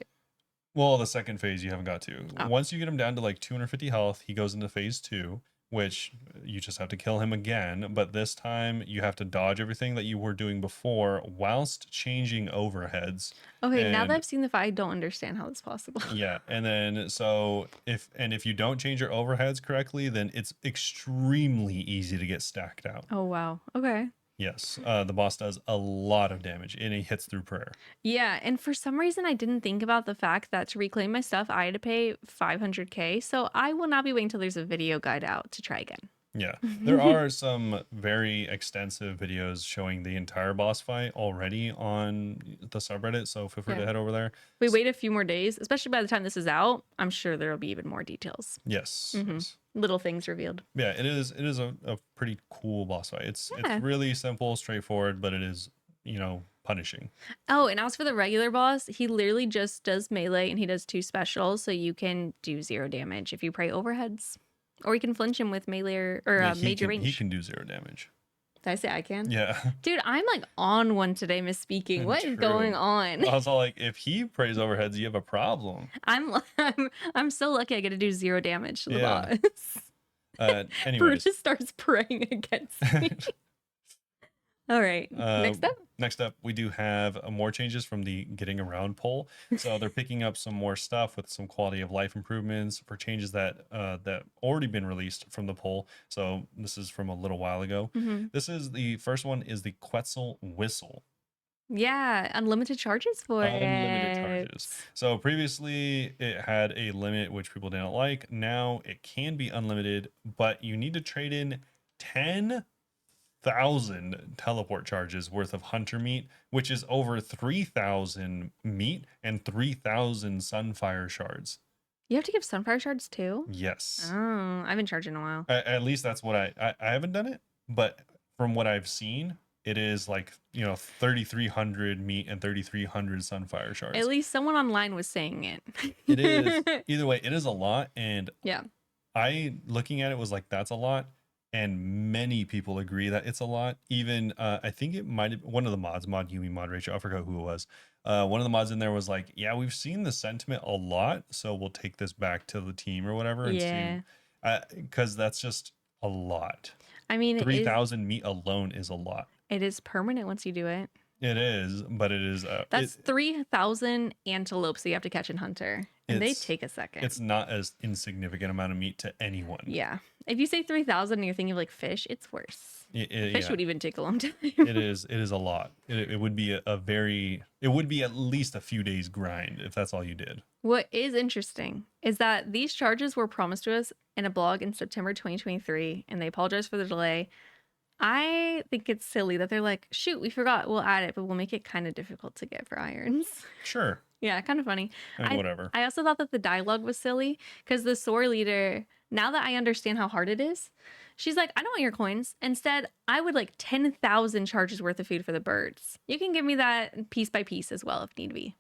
Well, the second phase you haven't got to. Oh. Once you get him down to like 250 health, he goes into phase two, which you just have to kill him again. But this time you have to dodge everything that you were doing before whilst changing overheads. Okay, now that And I've seen the fight, I don't understand how that's possible. yeah, and then so if you don't change your overheads correctly, then it's extremely easy to get stacked out. Oh wow. Okay. Yes, the boss does a lot of damage, and he hits through prayer. Yeah, and for some reason I didn't think about the fact that to reclaim my stuff I had to pay 500K, so I will not be waiting till there's a video guide out to try again. Yeah, there are some very extensive videos showing the entire boss fight already on the subreddit, so feel free to Yeah. head over there. We wait a few more days, especially by the time this is out, I'm sure there'll be even more details. Yes, yes. Little things revealed. Yeah, it is a pretty cool boss fight. It's Yeah. really simple, straightforward, but it is, punishing. Oh, and as for the regular boss, he literally just does melee and he does 2 specials, so you can do 0 damage if you pray overheads. Or you can flinch him with melee or Yeah, major he range. can do 0 damage. Did I say I can? Yeah. Dude, I'm like on one today, misspeaking. What is going True. on? I was all like, if he prays overheads, you have a problem. I'm so lucky I get to do 0 damage to the Yeah. boss. Anyways, Brutus starts praying against me. All right. Next up. next up, we do have more changes from the getting around poll. So they're picking up some more stuff with some quality of life improvements for changes that already been released from the poll. So this is from a little while ago. Mhm. This is the first one is the Quetzal whistle. Yeah, unlimited charges for Unlimited it. charges. So previously it had a limit which people didn't like. Now it can be unlimited, but you need to trade in 10,000 teleport charges worth of hunter meat, which is over 3,000 meat and 3,000 sunfire shards. You have to give sunfire shards too? Yes. Oh, I've been charging a while. At least that's what I haven't done it, but from what I've seen, it is like, 3,300 meat and 3,300 sunfire shards. At least someone online was saying it. It is. Either way, it is a lot. And Yeah. I, looking at it, was like, that's a lot. And many people agree that it's a lot. Even, I think it might have one of the mods, Mod Yumi, Mod Rachel, I forgot who it was. One of the mods in there was like, yeah, we've seen the sentiment a lot. So we'll take this back to the team or whatever and Yeah. see. Because that's just a lot. I mean, 3,000 meat alone is a lot. it is permanent once you do it. It is, but it is. That's 3,000 antelopes that you have to catch in Hunter. And they It's- take a second. It's not as insignificant amount of meat to anyone. Yeah. If you say 3,000 and you're thinking of like fish, it's worse. Fish Yeah, would even take a long time. it is. It is a lot. It would be it would be at least a few days grind if that's all you did. What is interesting is that these charges were promised to us in a blog in September 2023, and they apologize for the delay. I think it's silly that they're like, shoot, we forgot, we'll add it, but we'll make it kind of difficult to get for irons. Sure. Yeah, kind of funny. I mean, whatever. I also thought that the dialogue was silly because the SOAR leader, now that I understand how hard it is, she's like, I don't want your coins. Instead, I would like 10,000 charges worth of food for the birds. You can give me that piece by piece as well if need be.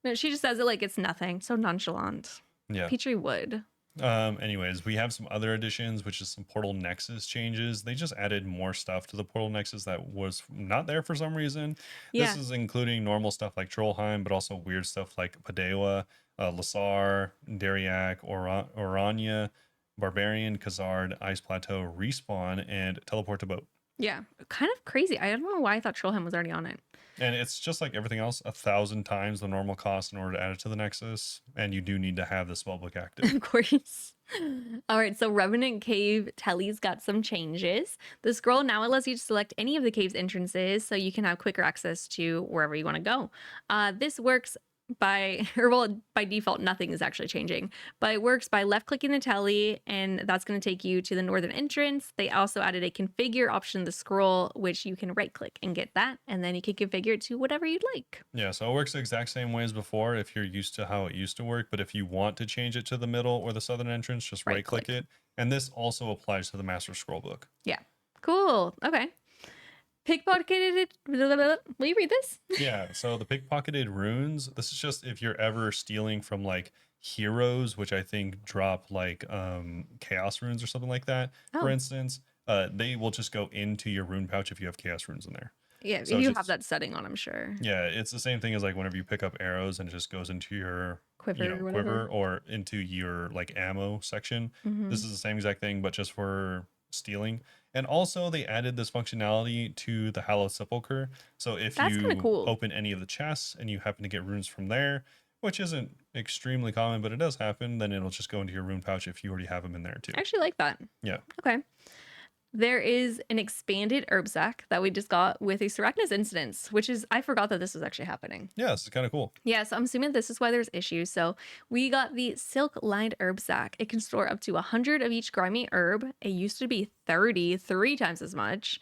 No, she just says it like it's nothing. So nonchalant. Yeah. Petrie would. Anyways, we have some other additions, which is some Portal Nexus changes. They just added more stuff to the Portal Nexus that was not there for some reason. Yeah. This is including normal stuff like Trollheim, but also weird stuff like Padewa, Lasar, Dariak, Orania, Barbarian, Khazard, Ice Plateau, Respawn, and Teleport to Boat. Yeah, kind of crazy. I don't know why I thought Trollheim was already on it. And it's just like everything else, 1,000 times the normal cost in order to add it to the Nexus. And you do need to have the spellbook active. Of course. All right, so Revenant Cave Telly's got some changes. The scroll now allows you to select any of the cave's entrances so you can have quicker access to wherever you want to go. This works by, or well, by default, nothing is actually changing, but it works by left clicking the telly, and that's going to take you to the northern entrance. They also added a configure option to the scroll, which you can right click and get that, and then you can configure it to whatever you'd like. Yeah, so it works the exact same way as before if you're used to how it used to work. But if you want to change it to the middle or the southern entrance, just Right right click click. it. And this also applies to the Master Scroll book. Yeah. Cool. Okay. Pickpocketed. Will you read this? Yeah, so the pickpocketed runes, this is just if you're ever stealing from like heroes, which I think drop like chaos runes or something like that, for Oh, instance, they will just go into your rune pouch if you have chaos runes in there. yeah. So You have just that setting on, I'm sure. yeah, it's the same thing as like whenever you pick up arrows and it just goes into your, Quiver or quiver whatever. or into your like ammo section. Hmm. This is the same exact thing, but just for stealing. And also they added this functionality to the Hallowed Sepulchre. So if That's kind of you cool. open any of the chests and you happen to get runes from there, which isn't extremely common, but it does happen, then it'll just go into your rune pouch if you already have them in there too. I actually like that. Yeah. Okay. There is an expanded herb sack that we just got with a Sarachnis instance, which is, I forgot that this was actually happening. Yeah, this is kind of cool. Yeah, so I'm assuming this is why there's issues. So we got the silk lined herb sack. It can store up to 100 of each grimy herb. It used to be 30, 3 times as much.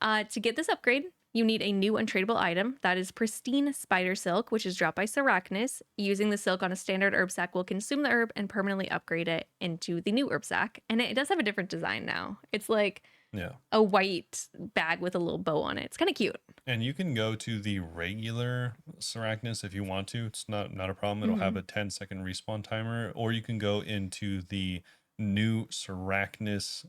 To get this upgrade, you need a new untradeable item that is pristine spider silk, which is dropped by Sarachnis. Using the silk on a standard herb sack will consume the herb and permanently upgrade it into the new herb sack. And it does have a different design now. It's like Yeah. a white bag with a little bow on it. It's kind of cute. And you can go to the regular Sarachnis if you want to. It's not a problem. It'll have Hmm. a 10-second respawn timer, or you can go into the new Sarachnis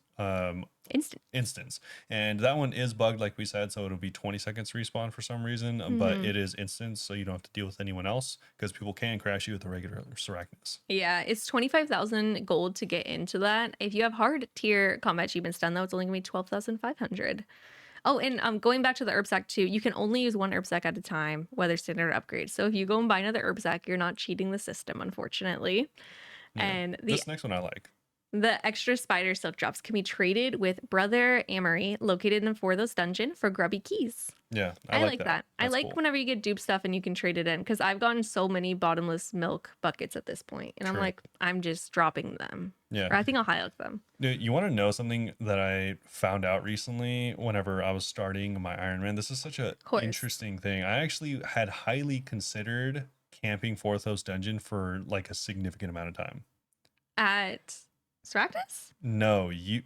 Instant. instance. And that one is bugged, like we said, so it'll be 20 seconds respawn for some reason, but Hmm. it is instant, so you don't have to deal with anyone else because people can crash you with the regular Sarachnis. Yeah, it's 25,000 gold to get into that. If you have hard tier combat achievements done, though, it's only gonna be 12,500. Oh, and going back to the herb sack too, you can only use one herb sack at a time, whether standard or upgrade. So if you go and buy another herb sack, you're not cheating the system, unfortunately. Yeah. And This next one I like. the extra spider silk drops can be traded with Brother Amory, located in Forthos dungeon, for grubby keys. Yeah, I I like like that. that. I That's like cool. whenever you get dupe stuff and you can trade it in because I've gotten so many bottomless milk buckets at this point, and I'm True. like, I'm just dropping them, Yeah. or I think I'll highlight them. Dude, you want to know something that I found out recently whenever I was starting my Iron Man? This is such a Of course. interesting thing. I actually had highly considered camping Forthos Dungeon for like a significant amount of time. At Stractus? No, you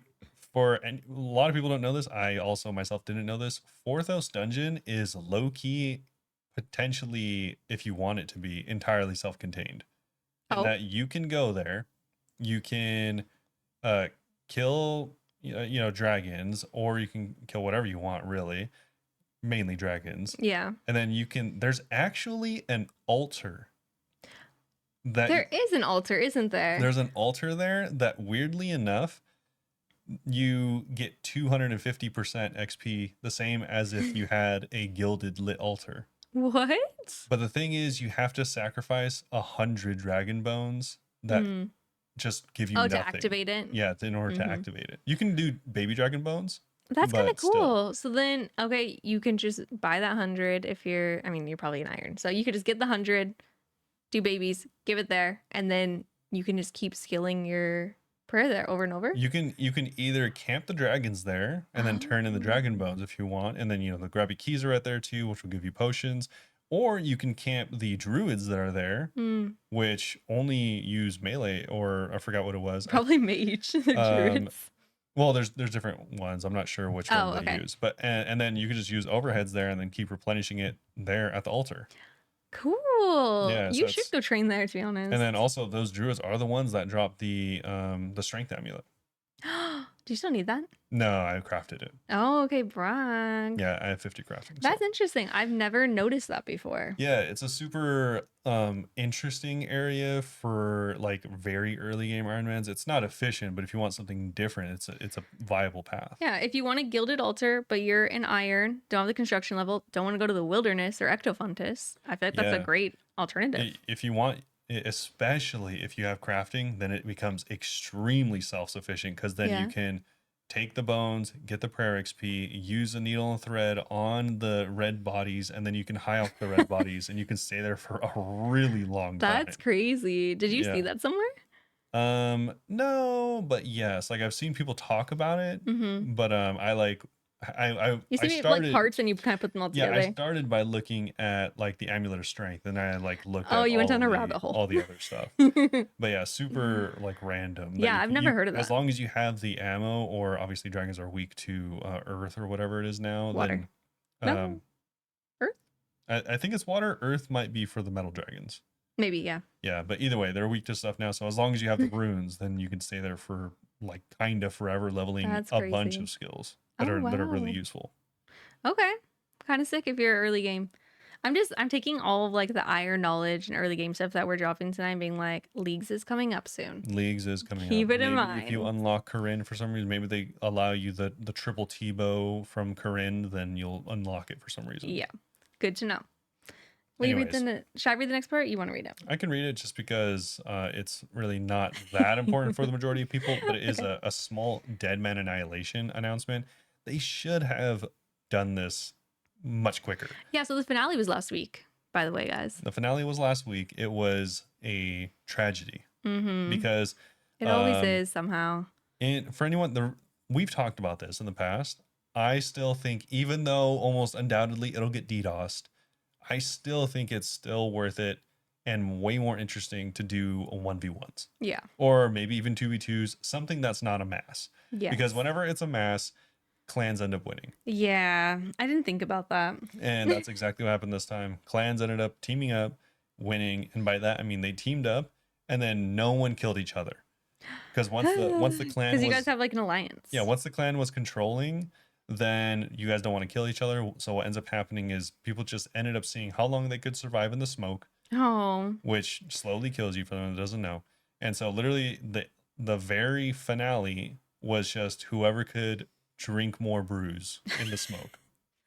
and a lot of people don't know this. I also myself didn't know this. Forthos Dungeon is low key, potentially, if you want it to be, entirely self-contained. In Oh, that you can go there, you can uh kill dragons, or you can kill whatever you want, really, mainly dragons. yeah. And then there's actually an altar that There is an altar, isn't there? there's an altar there that weirdly enough you get 250% XP, the same as if you had a gilded lit altar. What? But the thing is, you have to sacrifice 100 dragon bones that Mm. just give you Oh, to nothing. activate it? Yeah, in order to Hmm. activate it. You can do baby dragon bones, That's kind of but still. cool. So then, okay, you can just buy that 100 if you're, I mean, you're probably an iron. So you could just get the 100, do babies, give it there, and then you can just keep skilling your prayer there over and over. You can either camp the dragons there and then turn in the dragon Oh. bones if you want, and then the grabby keys are right there too, which will give you potions. Or you can camp the druids that are there, Hmm. which only use melee, or I forgot what it was. Probably mage, the Um, druids. well, there's different ones. I'm not sure which one Oh, they okay. use, but and then you can just use overheads there and then keep replenishing it there at the altar. Cool. Yeah, so You should it's go train there, to be and honest. then also those druids are the ones that drop the strength amulet. Do you still need that? No, I crafted it. Oh, okay, brag. Yeah, I have 50 crafting. So That's interesting. I've never noticed that before. yeah, it's a super interesting area for like very early game Ironmans. It's not efficient, but if you want something different, it's a viable path. Yeah, if you want a gilded altar, but you're in iron, don't have the construction level, don't want to go to the wilderness or ectofuntus, I feel like that's a Yeah. great alternative. If you want, especially if you have crafting, then it becomes extremely self-sufficient because then you Yeah. can take the bones, get the prayer XP, use a needle and thread on the red bodies, and then you can high off the red bodies and you can stay there for a really long That's time. crazy. Did you see Yeah. that somewhere? No, but yes, like I've seen people talk about it, Mm-hmm. but I like You I see me like started parts and you kind of put them all yeah, I together. started by looking at like the amulet of strength, and I like looked Oh, at you went down a rabbit hole. all the other stuff. But yeah, super like random. That Yeah, I've never you heard of as that. long as you have the ammo, or obviously dragons are weak to earth or whatever it is now, Water. then No, um Earth? I think it's water. Earth might be for the metal dragons. Maybe, yeah. Yeah, but either way, they're weak to stuff now. So as long as you have the runes, then you can stay there for like kind of forever, leveling That's a bunch crazy. of skills Oh, that are really wow. useful. Okay. Kind of sick if you're early game. I'm taking all of like the iron knowledge and early game stuff that we're dropping tonight and being like, Leagues is coming up soon. Leagues is coming up. Keep it in Maybe if you mind. unlock Corinne for some reason, maybe they allow you the triple T-bow from Corinne, then you'll unlock it for some reason. Yeah. Good to know. Will you read Anyways, should I read the next part? You want to read it? I can read it just because it's really not that important for the majority of people, but it is Okay. a small Deadman Annihilation announcement. They should have done this much quicker. Yeah, so the finale was last week, by the way, guys. The finale was last week. It was a tragedy Mm-hmm. because It always is somehow. for anyone, we've talked about this in the past. I still think, even though almost undoubtedly it'll get DDoSed, I still think it's still worth it and way more interesting to do a 1v1s Yeah. or maybe even 2v2s, something that's not a mass. Yes. Because whenever it's a mass, clans end up winning. Yeah. I didn't think about that. And that's exactly what happened this time. Clans ended up teaming up, winning. And by that, I mean they teamed up and then no one killed each other. Because once the clan Because you was, guys have like an alliance. yeah, once the clan was controlling, then you guys don't want to kill each other. So what ends up happening is people just ended up seeing how long they could survive in the smoke, Oh. which slowly kills you for anyone that doesn't know. And so literally the very finale was just whoever could drink more brews in the smoke.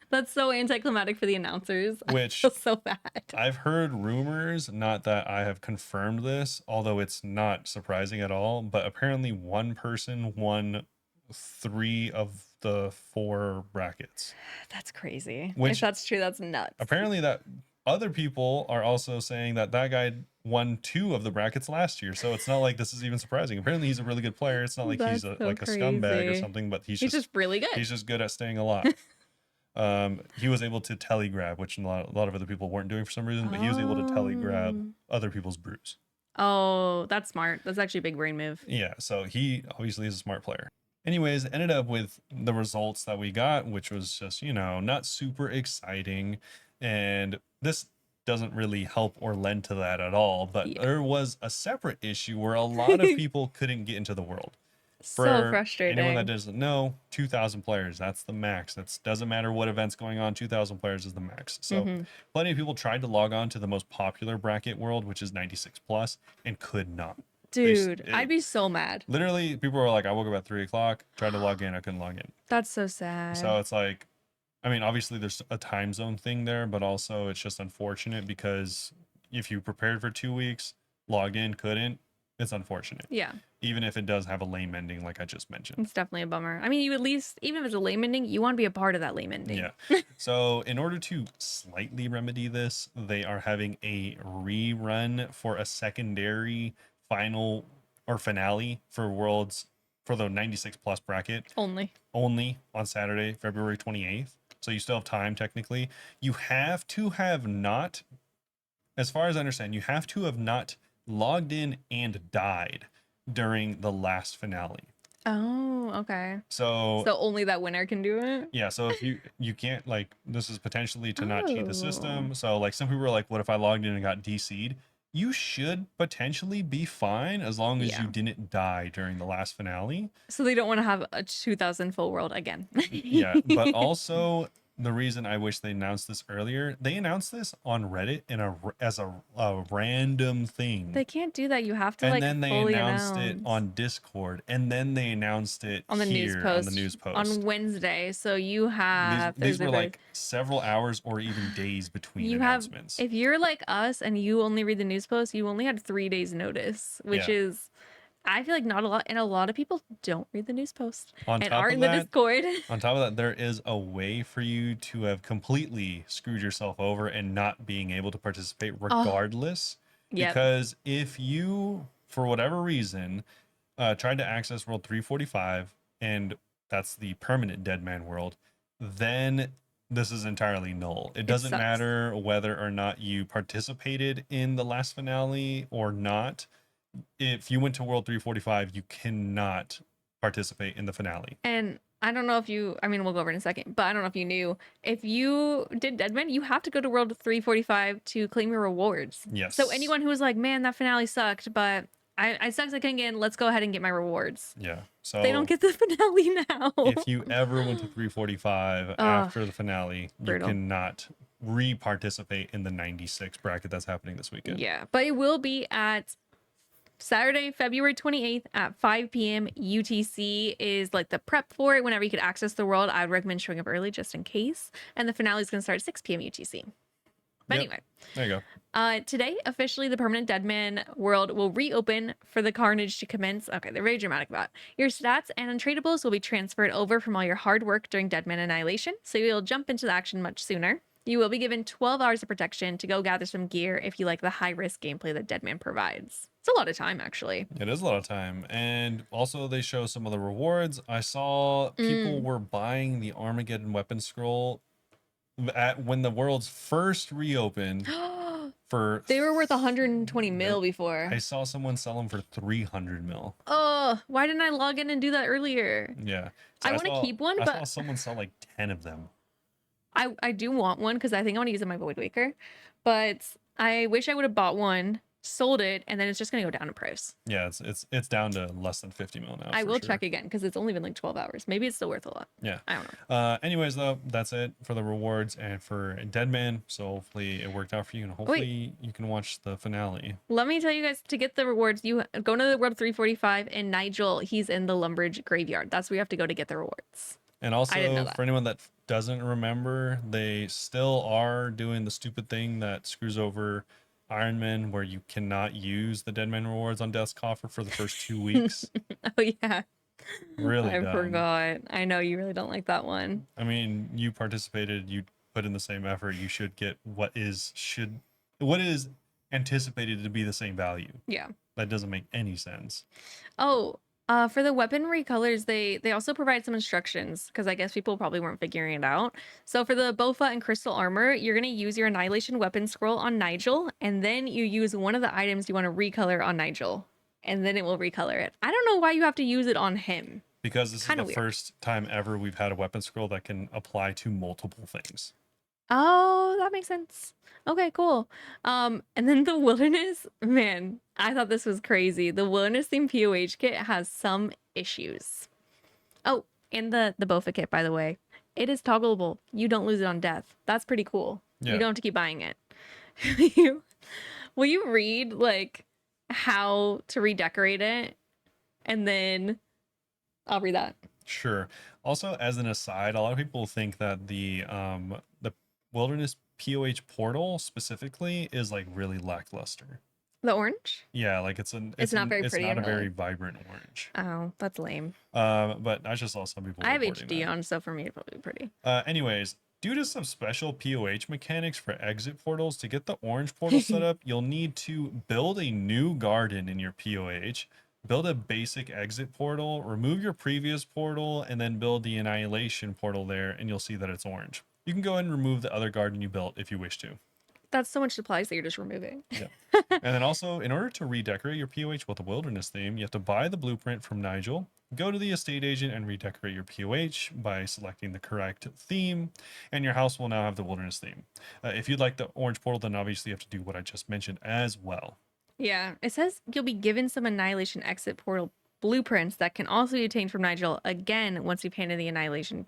That's so anticlimactic for the announcers. Which I feel so bad. I've heard rumors, not that I have confirmed this, although it's not surprising at all, but apparently one person won 3 of the 4 brackets. That's crazy. Which if that's true, that's nuts. Apparently that other people are also saying that guy won 2 of the brackets last year. So it's not like this is even surprising. Apparently he's a really good player. It's not like he's That's so like a scumbag or crazy. something, but He's just really good. he's just good at staying alive. He was able to telegrab, which a lot of other people weren't doing for some reason, but he was able to telegrab other people's brews. Oh, that's smart. That's actually a big brain move. Yeah, so he obviously is a smart player. Anyways, ended up with the results that we got, which was just, not super exciting. And this doesn't really help or lend to that at all. But Yeah. there was a separate issue where a lot of people couldn't get into the world. So For frustrating. anyone that doesn't know, 2,000 players, that's the max. That doesn't matter what event's going on, 2,000 players is the max. So plenty of people tried to log on to the most popular bracket world, which is 96 plus, and could not. Dude, I'd be so mad. Literally, people were like, I woke up at 3 o'clock, tried to log in, I couldn't log in. That's so sad. So it's like, I mean, obviously there's a time zone thing there, but also it's just unfortunate because if you prepared for 2 weeks, logged in, couldn't, it's unfortunate. Yeah. Even if it does have a lame ending, like I just mentioned. It's definitely a bummer. I mean, you at least, even if it's a lame ending, you want to be a part of that lame ending. Yeah. So in order to slightly remedy this, they are having a rerun for a secondary final or finale for Worlds for the 96 plus bracket Only on Saturday, February 28th. So you still have time technically. You have to have not, as far as I understand, you have to have not logged in and died during the last finale. Oh, okay. So only that winner can do it? yeah, so if you can't, like, this is potentially to not cheat the Oh. system. So like some people are like, what if I logged in and got DC'd? you should potentially be fine as long as you Yeah. didn't die during the last finale. So they don't want to have a 2000 full world again. Yeah, but also the reason I wish they announced this earlier, they announced this on Reddit as a random thing. They can't do that. You have to And like then they fully announced it announce on Discord, and then they announced it on the news here on the post news post. on Wednesday. So you These have these Thursday, were Friday. like several hours or even days between You have, announcements. if you're like us and you only read the news post, you only had 3 days notice, which Yeah. is, I feel like not a lot. And a lot of people don't read the news post On and top are of in the that, Discord. there is a way for you to have completely screwed yourself over and not being able to participate Oh, regardless. yep. Because if you, for whatever reason, tried to access World 345, and that's the permanent Deadman world, then this is entirely null. It It doesn't sucks. matter whether or not you participated in the last finale or not. If you went to World 345, you cannot participate in the finale. And I don't know if you, I mean, we'll go over it in a second, but I don't know if you knew, if you did Deadman, you have to go to World 345 to claim your rewards. So Yes. anyone who was like, man, that finale sucked, but I sucked, I couldn't get in, let's go ahead and get my rewards. Yeah. They don't So get the finale now. if you ever went to 345 Oh, after the finale, you brutal. cannot re-participate in the 96 bracket that's happening this weekend. Yeah, but it will be at Saturday, February 28th at 5 p.m. UTC is like the prep for it. Whenever you could access the world, I would recommend showing up early just in case. And the finale is going to start at 6 p.m. UTC. But Yep. anyway, There you go. today, officially, the permanent Deadman world will reopen for the carnage to commence. Okay, they're very dramatic about it. Your stats and untradables will be transferred over from all your hard work during Deadman Annihilation, so you'll jump into the action much sooner. You will be given 12 hours of protection to go gather some gear if you like the high risk gameplay that Deadman provides. It's a lot of time, actually. It is a lot of time. And also they show some of the rewards. I saw people Mm. were buying the Armageddon weapon scroll at when the world's first reopened for They were worth 120 the, mil before. I saw someone sell them for 300 mil. Oh, why didn't I log in and do that earlier? Yeah. So I want to keep one, I saw but someone sell like 10 of them. I do want one because I think I want to use it in my Void Waker. But I wish I would have bought one, sold it, and then it's just gonna go down in price. Yeah, it's down to less than 50 mil now I for will sure. check again because it's only been like 12 hours. Maybe it's still worth a lot. Yeah. I don't know. Anyways, though, that's it for the rewards and for Deadman. So hopefully it worked out for you, and Wait, hopefully you can watch the finale. let me tell you guys, to get the rewards, you go to the World 345 and Nigel, he's in the Lumbridge graveyard. That's where you have to go to get the rewards. And I didn't know also, that. for anyone that doesn't remember, they still are doing the stupid thing that screws over Iron Man, where you cannot use the Deadman rewards on Death's Coffer for the first 2 weeks. Oh yeah. Really I dumb. forgot. I know you really don't like that one. I mean, you participated, you put in the same effort, you should get what is anticipated to be the same value. Yeah. That doesn't make any sense. Oh, for the weaponry colors, they also provide some instructions because I guess people probably weren't figuring it out. So for the Bofa and Crystal Armor, you're gonna use your Annihilation Weapon Scroll on Nigel, and then you use one of the items you want to recolor on Nigel, and then it will recolor it. I don't know why you have to use it on him. Because this is Kind the of weird. first time ever we've had a weapon scroll that can apply to multiple things. Oh, that makes sense. Okay, cool. And then the wilderness, man, I thought this was crazy. The wilderness themed POH kit has some issues. Oh, and the Bofa kit, by the way, it is toggleable. You don't lose it on death. That's pretty cool. You Yeah, don't have to keep buying it. You, will you read like how to redecorate it? And then I'll read that. sure. Also, as an aside, a lot of people think that the wilderness POH portal specifically is like really lackluster. The orange? Yeah, like It's not very it's pretty not in a real very life. vibrant orange. Oh, that's lame. But I just saw some people I have reporting HD that. on, so for me, it'd probably be pretty. Anyways, due to some special POH mechanics for exit portals, to get the orange portal set up, you'll need to build a new garden in your POH, build a basic exit portal, remove your previous portal, and then build the annihilation portal there, and you'll see that it's orange. You can go ahead and remove the other garden you built if you wish to. That's so much supplies that you're just removing. Yeah. And then also, in order to redecorate your POH with a wilderness theme, you have to buy the blueprint from Nigel, go to the estate agent and redecorate your POH by selecting the correct theme, and your house will now have the wilderness theme. If you'd like the orange portal, then obviously you have to do what I just mentioned as well. Yeah, it says you'll be given some Annihilation exit portal blueprints that can also be obtained from Nigel again once you've handed the Annihilation.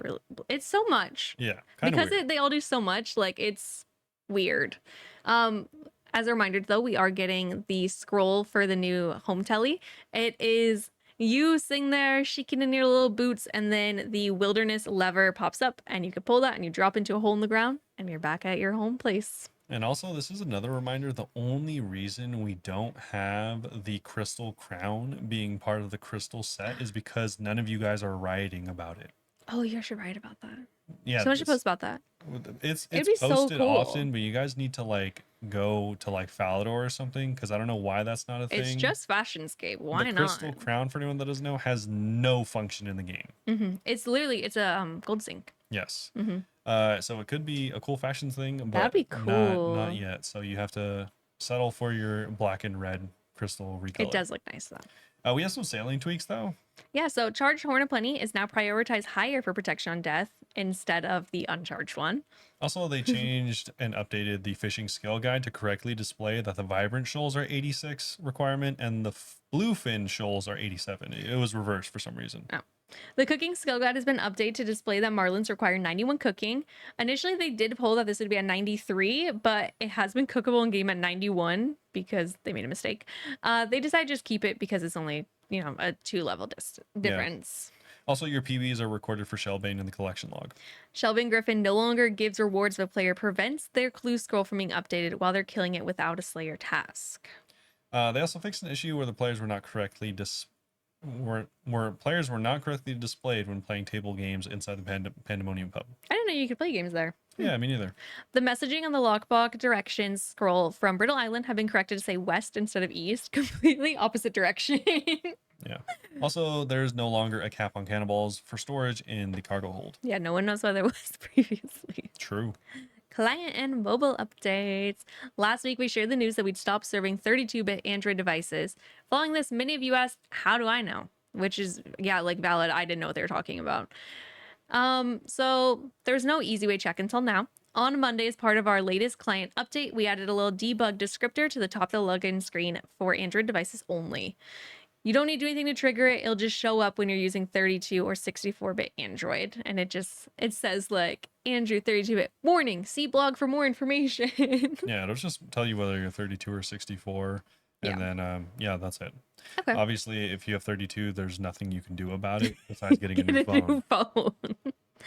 It's so much Yeah, kind of because weird. they all do so much. Like it's weird. Um, as a reminder, though, we are getting the scroll for the new home telly. It is you sitting there shaking in your little boots, and then the wilderness lever pops up, and you can pull that, and you drop into a hole in the ground, and you're back at your home place. And also, this is another reminder, the only reason we don't have the crystal crown being part of the crystal set is because none of you guys are writing about it. Oh, you should write about that. Yeah, Someone should post about that. it's It'd be so posted cool. often, but you guys need to like go to like Falador or something because I don't know why that's not a It's thing. just Fashionscape. The Why not? crystal crown, for anyone that doesn't know, has no function in the game. It's literally it's a gold sink. Yes. Hmm. So it could be a cool fashion thing, That'd but be not cool. yet. So you have to settle for your black and red crystal It recolor. does look nice though. We have some sailing tweaks though. Yeah, so charged Horn of Plenty is now prioritized higher for protection on death instead of the uncharged one. Also, they changed and updated the fishing skill guide to correctly display that the vibrant shoals are 86 requirement and the bluefin shoals are 87. It was reversed for some reason. Oh. The cooking skill guide has been updated to display that marlins require 91 cooking. Initially, they did poll that this would be at 93, but it has been cookable in game at 91 because they made a mistake. They decided to just keep it because it's only, a 2 level Yeah. difference. Also, your PBs are recorded for Shellbane in the collection log. Shelvin Griffin no longer gives rewards if a player prevents their clue scroll from being updated while they're killing it without a Slayer task. They also fixed an issue where the players were not correctly where players were not correctly displayed when playing table games inside the Pandemonium pub. I didn't know you could play games there. Yeah, me neither. The messaging on the lockbox directions scroll from Brittle Island have been corrected to say west instead of east, completely opposite direction. Yeah. Also, there's no longer a cap on cannonballs for storage in the cargo hold. Yeah, no one knows why there was previously. True. Client and mobile updates. Last week, we shared the news that we'd stopped serving 32-bit Android devices. Following this, many of you asked, how do I know? Which is, yeah, like valid. I didn't know what they were talking about. So there's no easy way check until now. On Monday, as part of our latest client update, we added a little debug descriptor to the top of the login screen for Android devices only. You don't need to do anything to trigger it. It'll just show up when you're using 32 or 64-bit Android. And it says like, Android 32-bit, warning, see blog for more information. Yeah, it'll just tell you whether you're 32 or 64. And Yeah. then, yeah, that's it. Okay. Obviously, if you have 32, there's nothing you can do about it besides getting a Get new a phone. new phone.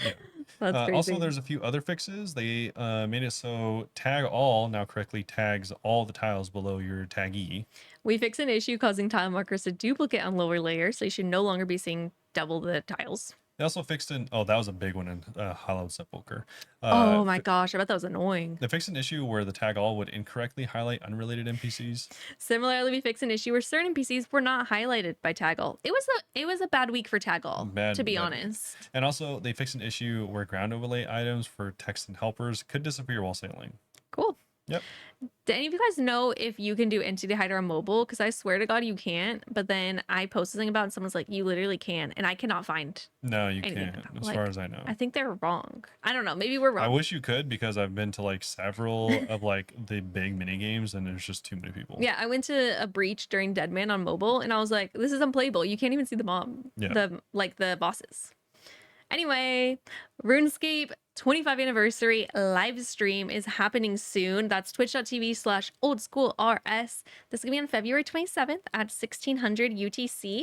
Yeah. That's crazy. Also, there's a few other fixes. They made it so tag all now correctly tags all the tiles below your taggy. We fixed an issue causing tile markers to duplicate on lower layers, so you should no longer be seeing double the tiles. They also fixed that was a big one in Hallowed Sepulchre. Oh my gosh, I bet that was annoying. They fixed an issue where the tag all would incorrectly highlight unrelated NPCs. Similarly, we fixed an issue where certain NPCs were not highlighted by tag all. It was a bad week for tag all, to be honest. And also, they fixed an issue where ground overlay items for text and helpers could disappear while sailing. Cool. Yep. Do any of you guys know if you can do entity hider on mobile? Because I swear to God you can't. But then I posted something about it and someone's like, you literally can. And I cannot find. No, you anything can't, about, as like, far as I know. I think they're wrong. I don't know. Maybe we're wrong. I wish you could because I've been to like several of like the big mini games and there's just too many people. Yeah, I went to a breach during Deadman on mobile and I was like, this is unplayable. You can't even see the mob. Yeah. The bosses. Anyway, RuneScape 25 anniversary live stream is happening soon. That's twitch.tv/oldschoolrs. This is going to be on February 27th at 1600 UTC.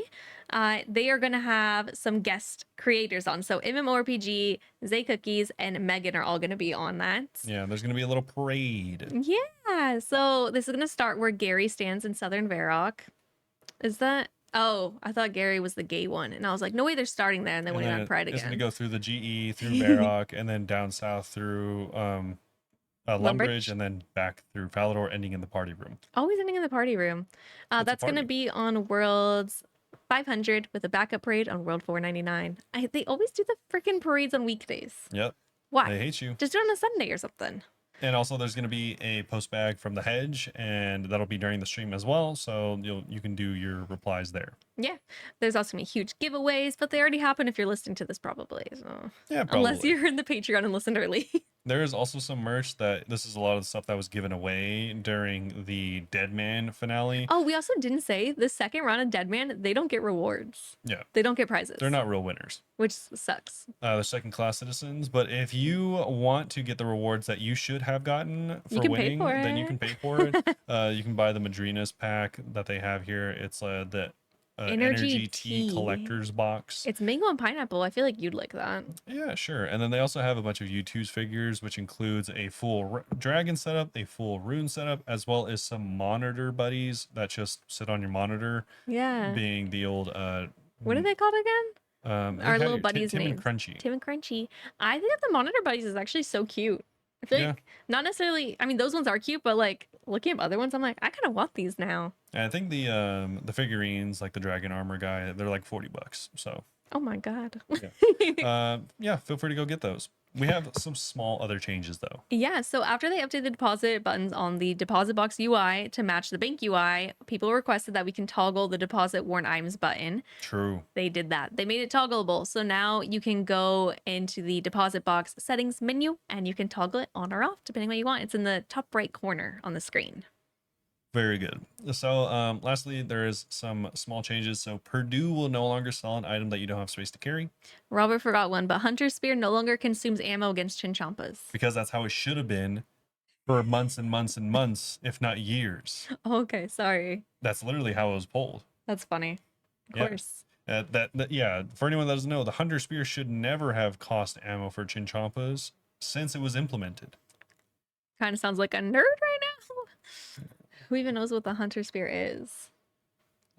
They are going to have some guest creators on. So MMORPG, Zay Cookies, and Megan are all going to be on that. Yeah, there's going to be a little parade. Yeah. So this is going to start where Gary stands in Southern Varrock. Is that... Oh, I thought Gary was the gay one. And I was like, no way they're starting there. And then went on Pride It's going to again. go through the GE, through Varrock, and then down south through Lumbridge, and then back through Falador, ending in the party room. Always ending in the party room. That's going to be on Worlds 500 with a backup parade on World 499. They always do the freaking parades on weekdays. Yep. Why? They hate you. Just do it on a Sunday or something. And also, there's going to be a post bag from the hedge, and that'll be during the stream as well. So you can do your replies there. Yeah, there's also gonna be huge giveaways, but they already happen if you're listening to this probably. So Yeah, unless probably. you're in the Patreon and listened early. There is also some merch that this is a lot of the stuff that was given away during the Deadman finale. Oh, we also didn't say the second round of Deadman, they don't get rewards. Yeah, They don't get they're prizes, not real winners. which sucks. They're second class citizens. But if you want to get the rewards that you should have gotten You for can pay winning, for then you it. can pay for it. You can buy the Madrinas pack that they have here. It's the Energy energy tea tea. collector's box. It's mango and pineapple. I feel like you'd like that. Yeah, sure. And then they also have a bunch of U2's figures, which includes a full dragon setup, a full rune setup, as well as some monitor buddies that just sit on your monitor, Yeah. being the old What are they called again? I Our think little how buddies' Tim and names. Crunchy. Tim and Crunchy. I think that the monitor buddies is actually so cute. I feel Yeah. like not necessarily. I mean, those ones are cute, but like looking at other ones, I'm like, I kind of want these now. And I think the figurines, like the dragon armor guy, they're like $40. So Oh my god. yeah, feel free to go get those. We have some small other changes though. Yeah, so after they updated the deposit buttons on the deposit box UI to match the bank UI, people requested that we can toggle the deposit worn items button. True. They did that. They made it toggleable. So now you can go into the deposit box settings menu and you can toggle it on or off depending what you want. It's in the top right corner on the screen. Very good. So, lastly, there is some small changes. So, Purdue will no longer sell an item that you don't have space to carry Robert forgot one, but Hunter Spear no longer consumes ammo against Chinchampas. because that's how it should have been for months and months and months, if not years. Okay, sorry. That's literally how it was pulled. That's funny. Of Yeah. course. Yeah. For anyone that doesn't know, the Hunter Spear should never have cost ammo for Chinchampas since it was implemented. Kind of sounds like a nerd right now. Who even knows what the Hunter Spear is?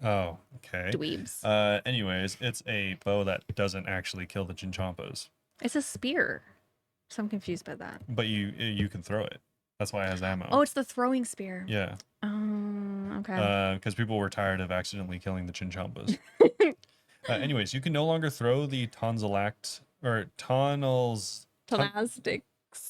Oh, okay. Dweebs. Anyways, it's a bow that doesn't actually kill the Chinchampas, It's a spear. So I'm confused by that. but you can throw it. That's why it has ammo. Oh, it's the throwing spear. Yeah. Okay. Because people were tired of accidentally killing the Chinchampas. Anyways, you can no longer throw the tonsillact or Tonastic.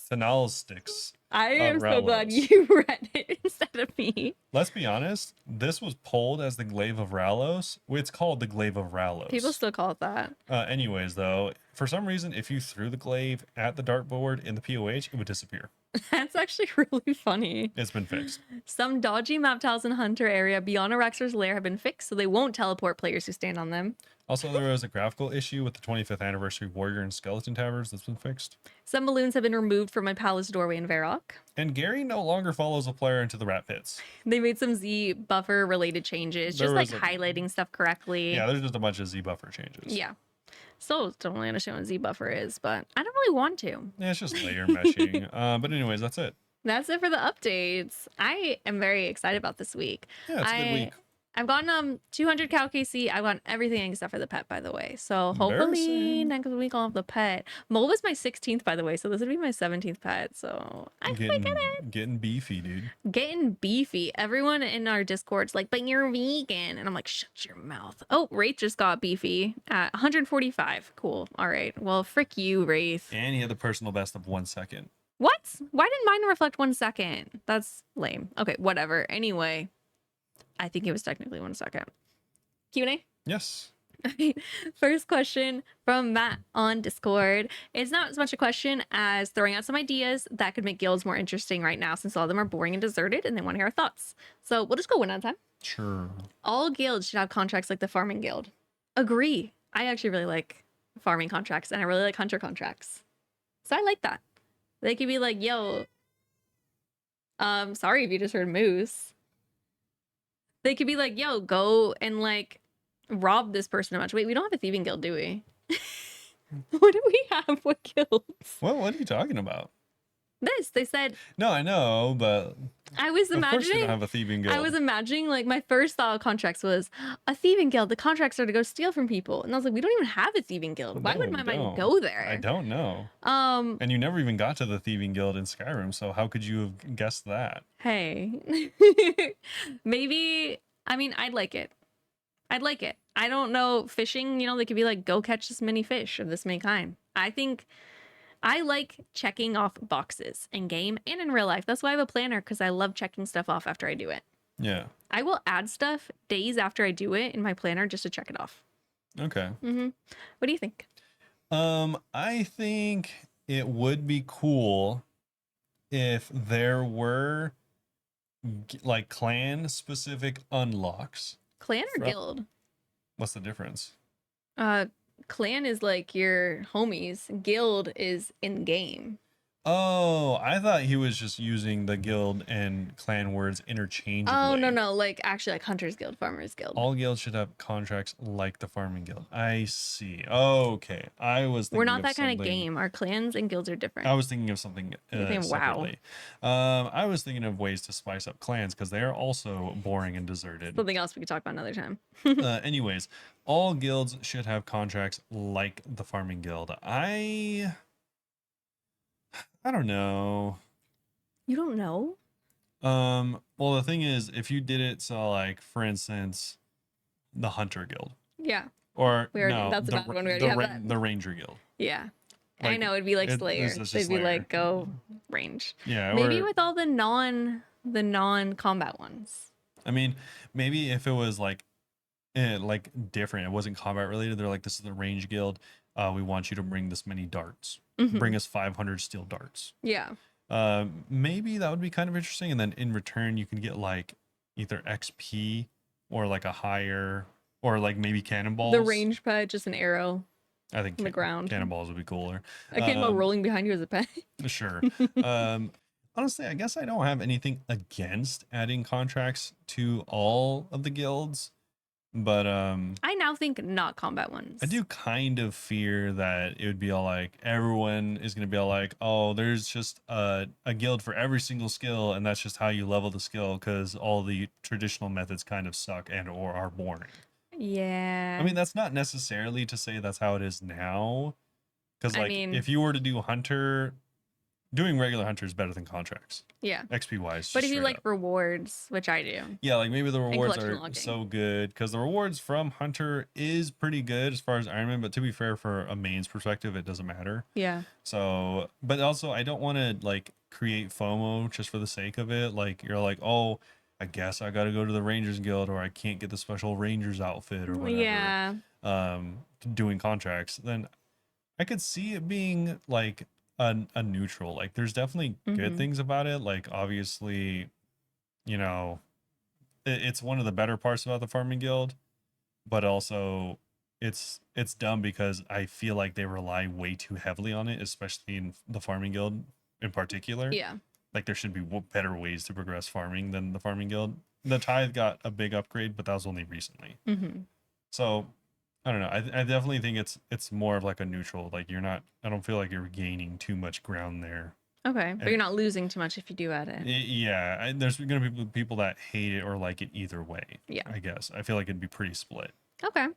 tonal sticks. I am so glad Rallos. you read it instead of me. Let's be honest, this was pulled as the Glaive of Rallos. It's called the Glaive of Rallos. People still call it that. Anyways, though, for some reason, if you threw the glaive at the dartboard in the POH, it would disappear. That's actually really funny. It's been fixed. Some dodgy map tiles in Hunter area beyond Orexor's lair have been fixed, so they won't teleport players who stand on them. Also, there was a graphical issue with the 25th anniversary Warrior and Skeleton Taverns that's been fixed. Some balloons have been removed from my palace doorway in Varrock. And Gary no longer follows a player into the rat pits. They made some Z buffer related changes, There just like was highlighting stuff correctly. Yeah, there's just a bunch of Z buffer changes. Yeah. Still don't really understand what Z buffer is, but I don't really want to. Yeah, it's just layer meshing. But anyways, that's it. That's it for the updates. I am very excited about this week. Yeah, it's a good week. I've gotten 200 cow KC. I've gotten everything except for the pet, by the way. So hopefully Embarrassing. next week I'll have the pet. Mole was my 16th, by the way. So this would be my 17th pet. So I might get it. Getting beefy, dude. Getting beefy. Everyone in our Discord's like, but you're vegan. And I'm like, shut your mouth. Oh, Wraith just got beefy at 145. Cool. All right. Well, frick you, Wraith. And he had the personal best of 1 second. What? Why didn't mine reflect 1 second? That's lame. Okay, whatever. Anyway, I think it was technically 1 second. Q&A? Yes. First question from Matt on Discord. It's not as much a question as throwing out some ideas that could make guilds more interesting right now, since all of them are boring and deserted and they want to hear our thoughts. So we'll just go one at a time. Sure. All guilds should have contracts like the farming guild. Agree. I actually really like farming contracts and I really like hunter contracts. So I like that. They could be like, yo, sorry if you just heard moose. They could be like, yo, go and like rob this person a bunch. Wait, we don't have a thieving guild, do we? What do we have? What guilds? What are you talking about? This. They said. No, I know, but I was of course you imagining. don't have a thieving guild. I was imagining like my first thought of contracts was a thieving guild. The contracts are to go steal from people, and I was like, we don't even have a thieving guild. Why No, would my we mind don't. go there? I don't know. And you never even got to the thieving guild in Skyrim, so how could you have guessed that? Hey, maybe. I mean, I'd like it. I'd like it. I don't know fishing. You know, they could be like, go catch this many fish of this many kind. I think I like checking off boxes in game and in real life. That's why I have a planner, because I love checking stuff off after I do it. Yeah. I will add stuff days after I do it in my planner just to check it off. Okay. What do you think? I think it would be cool if there were like clan specific unlocks. Clan or From guild? what's the difference? Uh, clan is like your homies. Guild is in game. Oh, I thought he was just using the guild and clan words Oh no interchangeably. no, like actually like Hunters Guild, Farmers Guild. All guilds should have contracts like the farming guild. I see. Okay. I was We're thinking not of that kind of something. game. Our clans and guilds are I different. was thinking of something You're thinking, wow, separately. I was thinking of ways to spice up clans because they are also boring and deserted. something else we could talk about another time. Anyways, all guilds should have contracts like the farming guild. I don't know. You don't know? Well, the thing is, if you did it, so like for instance, the hunter guild, Yeah, or we already. no, That's a bad one. We already have that. the ranger guild. Yeah, I Like know it'd be like this Slayer. is They'd just be like Slayer. go range. Yeah, Maybe or with all the non combat ones. I mean, maybe if it was like different, it wasn't combat related. They're like, this is the range guild. We want you to bring this many darts. Hmm. Bring us 500 steel darts. Yeah, Maybe that would be kind of interesting. And then in return, you can get like either XP or like a higher, or like maybe cannonballs. the range pet, just an arrow I think on the ground. cannonballs would be cooler. A cannonball rolling behind you as a pet. Sure. Um, Honestly, I guess I don't have anything against adding contracts to all of the guilds, but I now think not combat ones. I do kind of fear that it would be all like everyone is going to be all like, oh, there's just a guild for every single skill, and that's just how you level the skill because all the traditional methods kind of suck and or are boring. Yeah. I mean, that's not necessarily to say that's how it is now, because I like mean, if you were to do hunter, doing regular hunter is better than contracts, yeah. XP wise. But Just if you straight like up. rewards, which I do, Yeah, like maybe the rewards collection are logging. so good because the rewards from hunter is pretty good as far as Iron Man, but to be fair, for a mains perspective, it doesn't matter. yeah. So, but also I don't want to like create FOMO just for the sake of it. Like you're like, oh, I guess I got to go to the Rangers Guild, or I can't get the special Rangers outfit or whatever. Yeah. Doing contracts, then I could see it being like a neutral. Like there's definitely good Mhm. things about it. Like obviously, you know, it's one of the better parts about the farming guild, but also it's dumb because I feel like they rely way too heavily on it, especially in the farming guild in particular. Yeah. Like there should be better ways to progress farming than the farming guild. The tithe got a big upgrade, but that was only recently. Mhm. So I don't know. I definitely think it's more of like a neutral. Like you're not. I don't feel like you're gaining too much ground there. Okay, but And you're not losing too much if you do add it. yeah, there's gonna be people that hate it or like it either way. Yeah. I guess I feel like it'd be pretty split. Okay.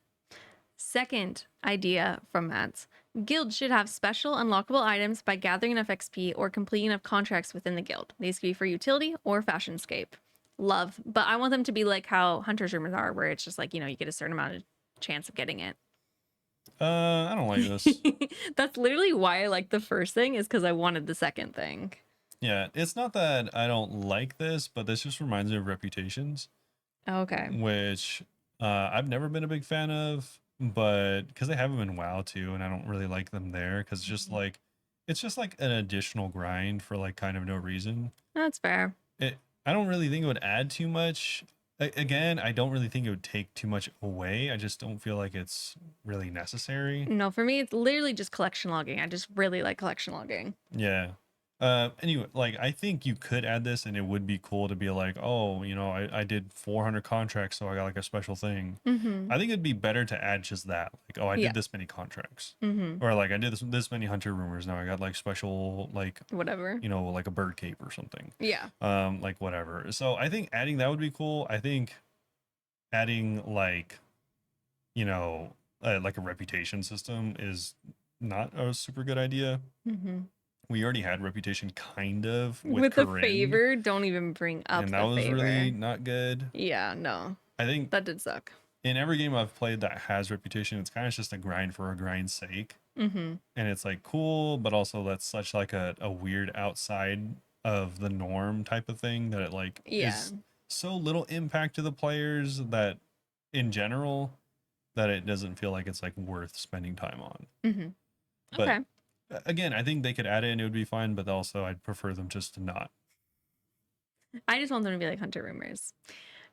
Second idea from Matt. Guilds should have special unlockable items by gathering enough XP or completing enough contracts within the guild. These could be for utility or fashionscape. Love, but I want them to be like how Hunter's Rumors are, where it's just like, you get a certain amount of chance of getting it. I don't like this. That's literally why I like the first thing, is because I wanted the second thing. Yeah, it's not that I don't like this, but this just reminds me of Reputations, Okay. which I've never been a big fan of, but because they have them in WoW too, and I don't really like them there because it's just like an additional grind for like kind of no reason. That's fair. I don't really think it would add too much. Again, I don't really think it would take too much away. I just don't feel like it's really necessary. No, for me, it's literally just collection logging. I just really like collection logging. Yeah. Anyway, like I think you could add this and it would be cool to be like, oh, I did 400 contracts, so I got like a special thing. Mm-hmm. I think it'd be better to add just that. Like, oh, I Yeah. did this many contracts. Mm-hmm. Or like I did this many hunter rumors. Now I got like special like, Whatever. like a bird cape or something. Yeah. Like whatever. So I think adding that would be cool. I think adding like like a reputation system is not a super good idea. Mm-hmm. We already had reputation kind of With the Corinne, favor, don't even bring up and the that was favor. really not good. Yeah, no, I think that did suck. in every game I've played that has reputation, it's kind of just a grind for a grind's sake. Mm-hmm. and it's like cool, but also that's such like a weird outside of the norm type of thing that it like Yeah. is so little impact to the players that in general that it doesn't feel like it's like worth spending time on. Mm-hmm. But Okay. again, I think they could add it and it would be fine, but also I'd prefer them just to not. I just want them to be like hunter rumors.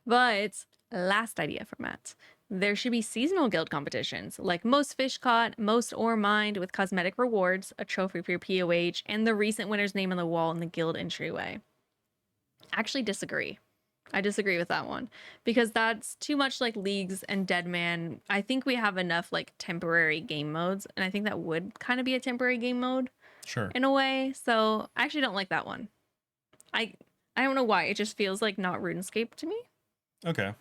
But last idea for Matt. There should be seasonal guild competitions, like most fish caught, most ore mined with cosmetic rewards, a trophy for your POH, and the recent winner's name on the wall in the guild entryway. Actually disagree. I disagree with that one because that's too much like leagues and deadman. I think we have enough like temporary game modes, and I think that would kind of be a temporary game mode Sure. in a way. So I actually don't like that one. I I don't know why. It just feels like not RuneScape to me. Okay.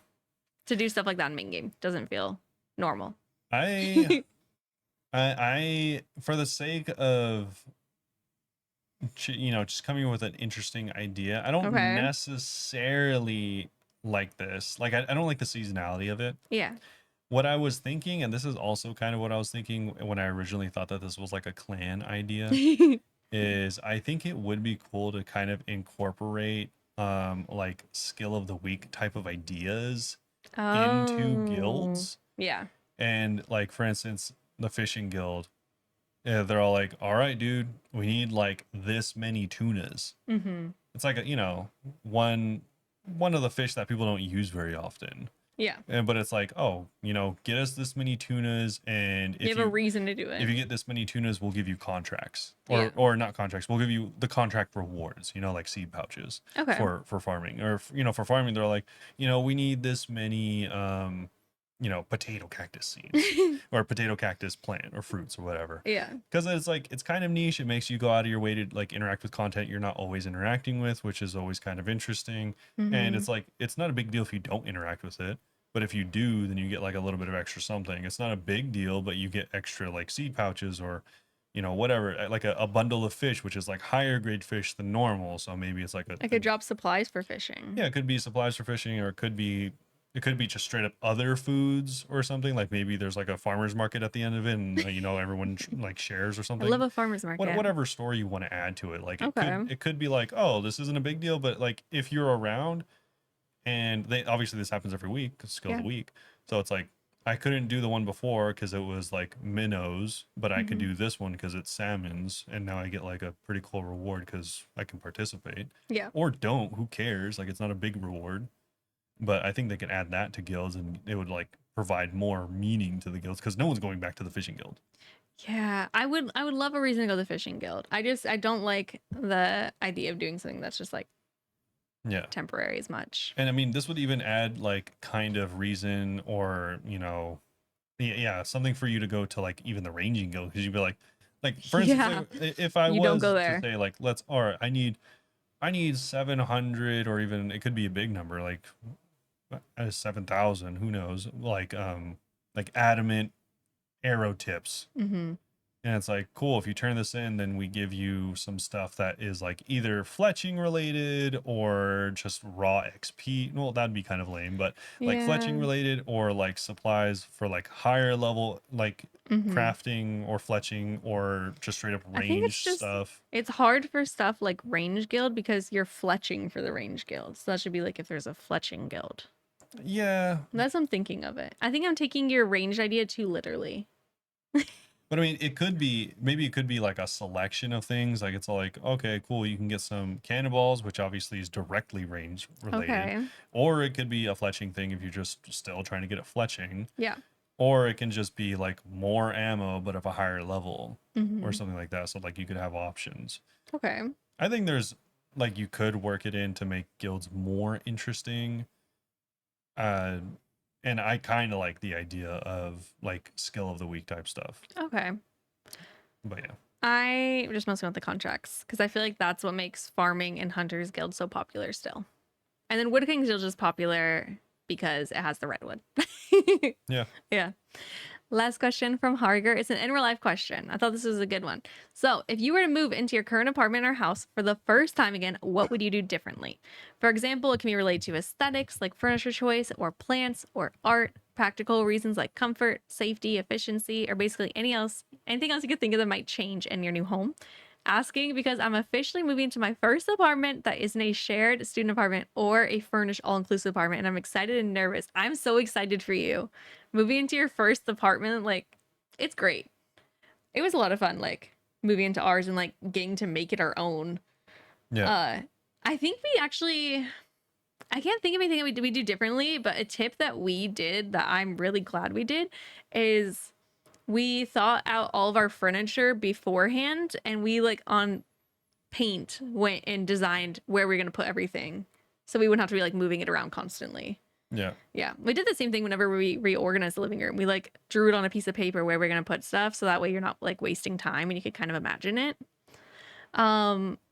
To do stuff like that in main game doesn't feel normal. I for the sake of just coming up with an interesting idea, I don't Okay. necessarily like this. Like I don't like the seasonality of it. Yeah. What I was thinking, and this is also kind of what I was thinking when I originally thought that this was like a clan idea, is I think it would be cool to kind of incorporate like skill of the week type of ideas into Oh. guilds. Yeah. And like for instance, the fishing guild, they're all like, "All right, dude, we need like this many tunas." Mm-hmm. It's like one one of the fish that people don't use very often. Yeah. And but it's like, oh, get us this many tunas, and You have a reason to do if it. you get this many tunas, we'll give you contracts, Yeah. or not contracts. We'll give you the contract rewards. Like seed pouches Okay. for farming, or for farming, they're like, we need this many potato cactus seeds or potato cactus plant or fruits or whatever. Yeah. Because it's like it's kind of niche. It makes you go out of your way to like interact with content you're not always interacting with, which is always kind of interesting. And Mm-hmm. it's like it's not a big deal if you don't interact with it. But if you do, then you get like a little bit of extra something. It's not a big deal, but you get extra like seed pouches or, whatever, like a bundle of fish, which is like higher grade fish than normal. So maybe it's like I could drop supplies for fishing. yeah, it could be supplies for fishing, or it could be just straight up other foods or something. Like maybe there's like a farmer's market at the end of it, and everyone like shares or I love something. a farmer's market. Whatever story you want to add to it, like it could Okay. it could be like, oh, this isn't a big deal, but like if you're around, and they obviously this happens every week because skill of Yeah. the week, so it's like I couldn't do the one before because it was like minnows, but I could Mm-hmm. do this one because it's salmons, and now I get like a pretty cool reward because I can participate. Yeah. Or don't, who cares? Like it's not a big reward, but I think they could add that to guilds, and it would like provide more meaning to the guilds because no one's going back to the fishing guild. Yeah. I would love a reason to go to the fishing guild. I don't like the idea of doing something that's just like Yeah. temporary as much. And I mean, this would even add like kind of reason, or yeah, something for you to go to like even the ranging guild, because you'd be like for instance, Yeah. like if I You don't go was to there. say like all right, I need 700, or even it could be a big number like 7,000, who knows, like adamant arrow tips. Mm-hmm. And it's like, cool, if you turn this in, then we give you some stuff that is like either fletching related or just raw XP. Well, that'd be kind of lame, but like fletching Yeah. related, or like supplies for like higher level, like Mm-hmm. crafting or fletching, or just straight up I think it's range just stuff. it's hard for stuff like range guild because you're fletching for the range guild. So that should be like if there's a fletching guild. Yeah. That's I'm thinking of it. I think I'm taking your ranged idea too literally. But I mean, maybe it could be like a selection of things. Like it's all like, okay, cool, you can get some cannonballs, which obviously is directly range related, Okay. or it could be a fletching thing if you're just still trying to get a fletching, Yeah. or it can just be like more ammo but of a higher level or Mm-hmm. something like that. So like you could have options. Okay. I think there's like you could work it in to make guilds more interesting. Uh, and I kind of like the idea of like skill of the week type stuff. Okay. But yeah. I just mostly want the contracts because I feel like that's what makes farming and hunters guild so popular still. And then Wood King's Guild is popular because it has the redwood. Yeah. Yeah. Last question from Harger. It's an in real life question. I thought this was a good one. So, if you were to move into your current apartment or house for the first time again, what would you do differently? For example, it can be related to aesthetics like furniture choice, or plants, or art, practical reasons like comfort, safety, efficiency, or basically anything else you could think of that might change in your new home. Asking because I'm officially moving to my first apartment that isn't a shared student apartment or a furnished all-inclusive apartment, and I'm excited and nervous. I'm so excited for you. Moving into your first apartment, like, it's great. It was a lot of fun, like, moving into ours and, like, getting to make it our own. Yeah. Uh, I think we actually I can't think of anything that we do differently, but a tip that we did that I'm really glad we did is we thought out all of our furniture beforehand, and we like on paint went and designed where we're gonna put everything, so we wouldn't have to be like moving it around constantly. Yeah. Yeah, we did the same thing whenever we reorganized the living room. We like drew it on a piece of paper where we're gonna put stuff, so that way you're not like wasting time and you could kind of imagine it.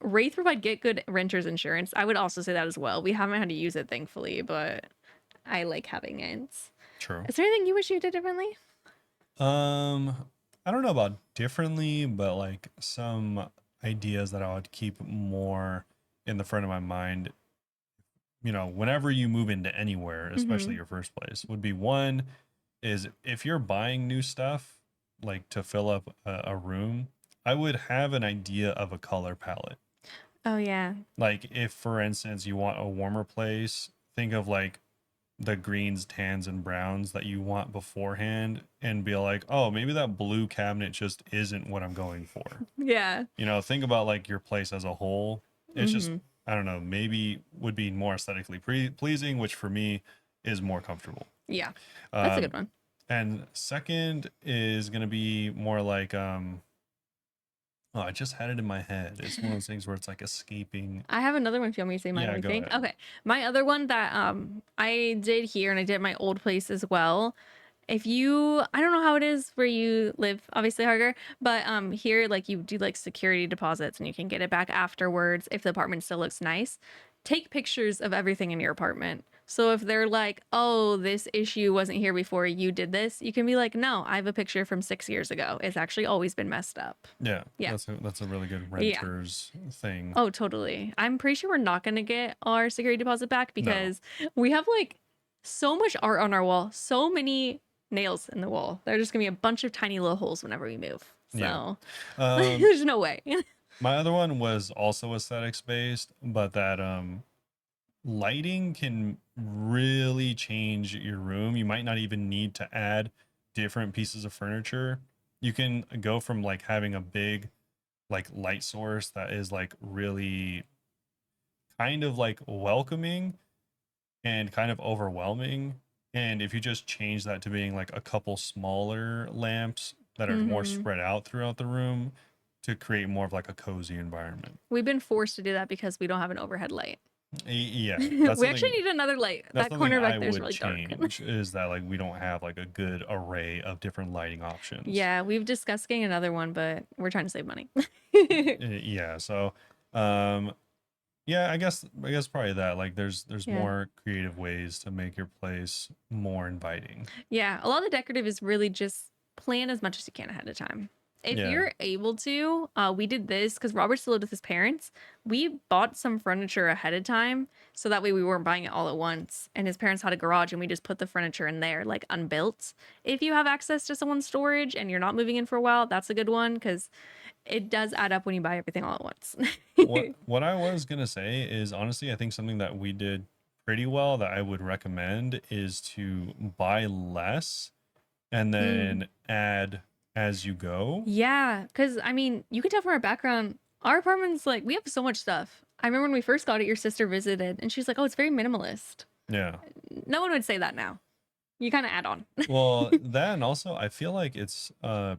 Wraith provide get good renters insurance. I would also say that as well. We haven't had to use it thankfully, but I like having it. True. Is there anything you wish you did differently? Um, I don't know about differently, but like some ideas that I would keep more in the front of my mind, whenever you move into anywhere, especially Mm-hmm. your first place, would be one is if you're buying new stuff, like to fill up a room, I would have an idea of a color palette. Oh yeah. Like if, for instance, you want a warmer place, think of like the greens, tans, and browns that you want beforehand and be like, oh, maybe that blue cabinet just isn't what I'm going for. Yeah. Think about like your place as a whole. It's just, Mm-hmm. I don't know, maybe would be more aesthetically pleasing, which for me is more comfortable. Yeah. That's a Um, good one. and second is going to be more like, oh, I just had it in my head. It's one of those things where it's like escaping. I have another one if you want me to say mine Yeah, while you go think. ahead. Okay. My other one that I did here and I did at my old place as well. If you I don't know how it is where you live, obviously Harger, but here like you do like security deposits and you can get it back afterwards if the apartment still looks nice. Take pictures of everything in your apartment. So if they're like, "Oh, this issue wasn't here before you did this," you can be like, "No, I have a picture from 6 years ago. It's actually always been messed up." Yeah, Yeah. that's a really good Yeah. renters thing. Oh, totally. I'm pretty sure we're not going to get our security deposit back No. because we have like so much art on our wall, so many nails in the wall. There are just going to be a bunch of tiny little holes whenever we move. Yeah. So Um, there's no way. my other one was also aesthetics based, but that lighting can really change your room. You might not even need to add different pieces of furniture. You can go from like having a big like light source that is like really kind of like welcoming and kind of overwhelming. And if you just change that to being like a couple smaller lamps that are more Hmm. spread out throughout the room to create more of like a cozy environment. We've been forced to do that because we don't have an overhead light. Yeah, that's We actually something need another light. that's That something corner I back there is would really dark. change is that like we don't have like a good array of different lighting options. Yeah, we've discussed getting another one, but we're trying to save money. Yeah, so um yeah, I guess probably that. Like there's Yeah. more creative ways to make your place more inviting. Yeah, a lot of the decorative is really just plan as much as you can ahead of time. If Yeah. you're able to, we did this because Robert still lived with his parents. We bought some furniture ahead of time so that way we weren't buying it all at once. And his parents had a garage and we just put the furniture in there, like unbuilt. If you have access to someone's storage and you're not moving in for a while, that's a good one because it does add up when you buy everything all at once. What I was gonna say is honestly, I think something that we did pretty well that I would recommend is to buy less and Mm. then add as you go. Yeah, because I mean, you can tell from our background, our apartment's like, we have so much stuff. I remember when we first got it, your sister visited and she's like, oh, it's very minimalist. Yeah. No one would say that now. You kind of add on. Well, that and also I feel like it's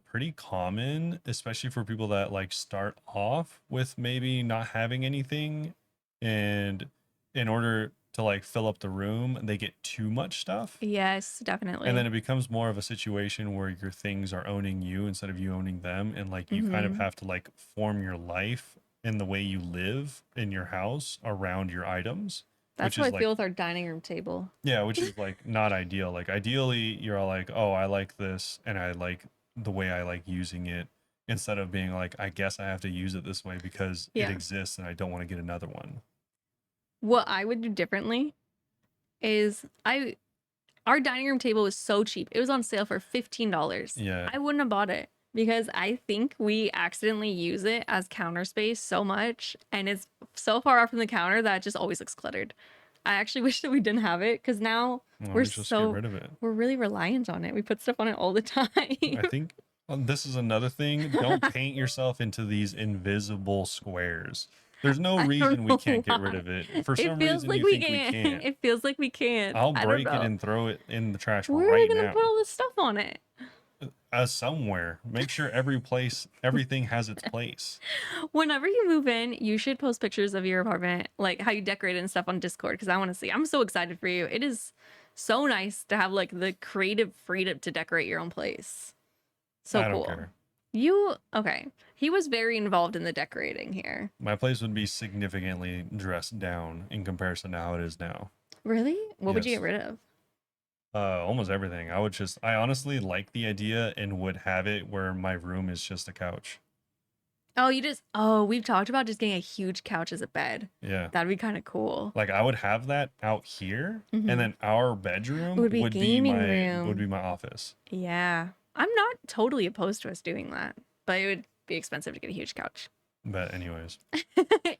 pretty common, especially for people that like start off with maybe not having anything and in order to like fill up the room, they get too much stuff. Yes, And then definitely. it becomes more of a situation where your things are owning you instead of you owning them. And like you kind of Hmm. have to like form your life in the way you live in your house around your items, That's which how I is feel like, with our dining room table. yeah, which is like not ideal. Like ideally, you're all like, oh, I like this and I like the way I like using it instead of being like, I guess I have to use it this way because it Yeah. exists and I don't want to get another one. What I would do differently is our dining room table was so cheap. It was on sale for $15. Yeah. I wouldn't have bought it because I think we accidentally use it as counter space so much, and it's so far off from the counter that it just always looks cluttered. I actually wish that we didn't have it because now Why we're don't we just get so rid of it? we're really reliant on it. We put stuff on it all the time. I think this is another thing. Don't paint yourself into these invisible squares. There's no I don't reason we know can't get rid why. of it. For It some feels reason, like you we think we can't. can't. It feels like we can't. I'll I don't break it know. and throw it in the trash Where are we right gonna put now. all this stuff on it? Somewhere. Make sure everything has its place. Whenever you move in, you should post pictures of your apartment, like how you decorate it and stuff on Discord, because I want to see. I'm so excited for you. It is so nice to have like the creative freedom to decorate your own place. So I don't cool. care. Okay. He was very involved in the decorating here. My place would be significantly dressed down in comparison to how it is now. Really? What would you get Yes. rid of? Almost everything. I honestly like the idea and would have it where my room is just a couch. We've talked about just getting a huge couch as a bed. Yeah. That'd be kind of cool. Like I would have that out here, and Hmm. then our It bedroom would be would be gaming my room. office. Yeah. I'm not totally opposed to us doing that, but it would be expensive to get a huge couch. But anyways,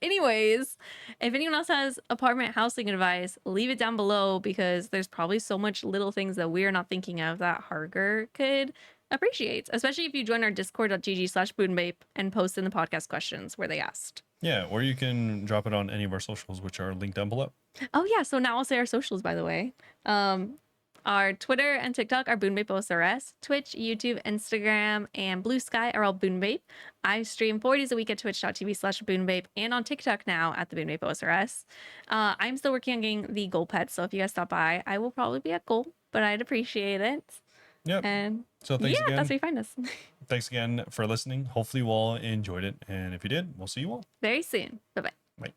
Anyways, if anyone else has apartment housing advice, leave it down below because there's probably so much little things that we're not thinking of that Harger could appreciate, especially if you join our discord.gg/Bunebape and post in the podcast questions where they asked. yeah, or you can drop it on any of our socials, which are linked down below. Oh yeah, so now I'll say our socials, by the way. Our Twitter and TikTok are Bunebape OSRS. Twitch, YouTube, Instagram, and Blue Sky are all Bunebape. I stream 4 days a week at twitch.tv/Bunebape and on TikTok now at the Bunebape OSRS. I'm still working on getting the goal pet, so if you guys stop by, I will probably be at goal, but I'd appreciate it. Yep. And So yeah, that's where you find us. thanks again for listening. Hopefully you all enjoyed it, and if you did, we'll see you all. Very soon. Bye bye. Bye.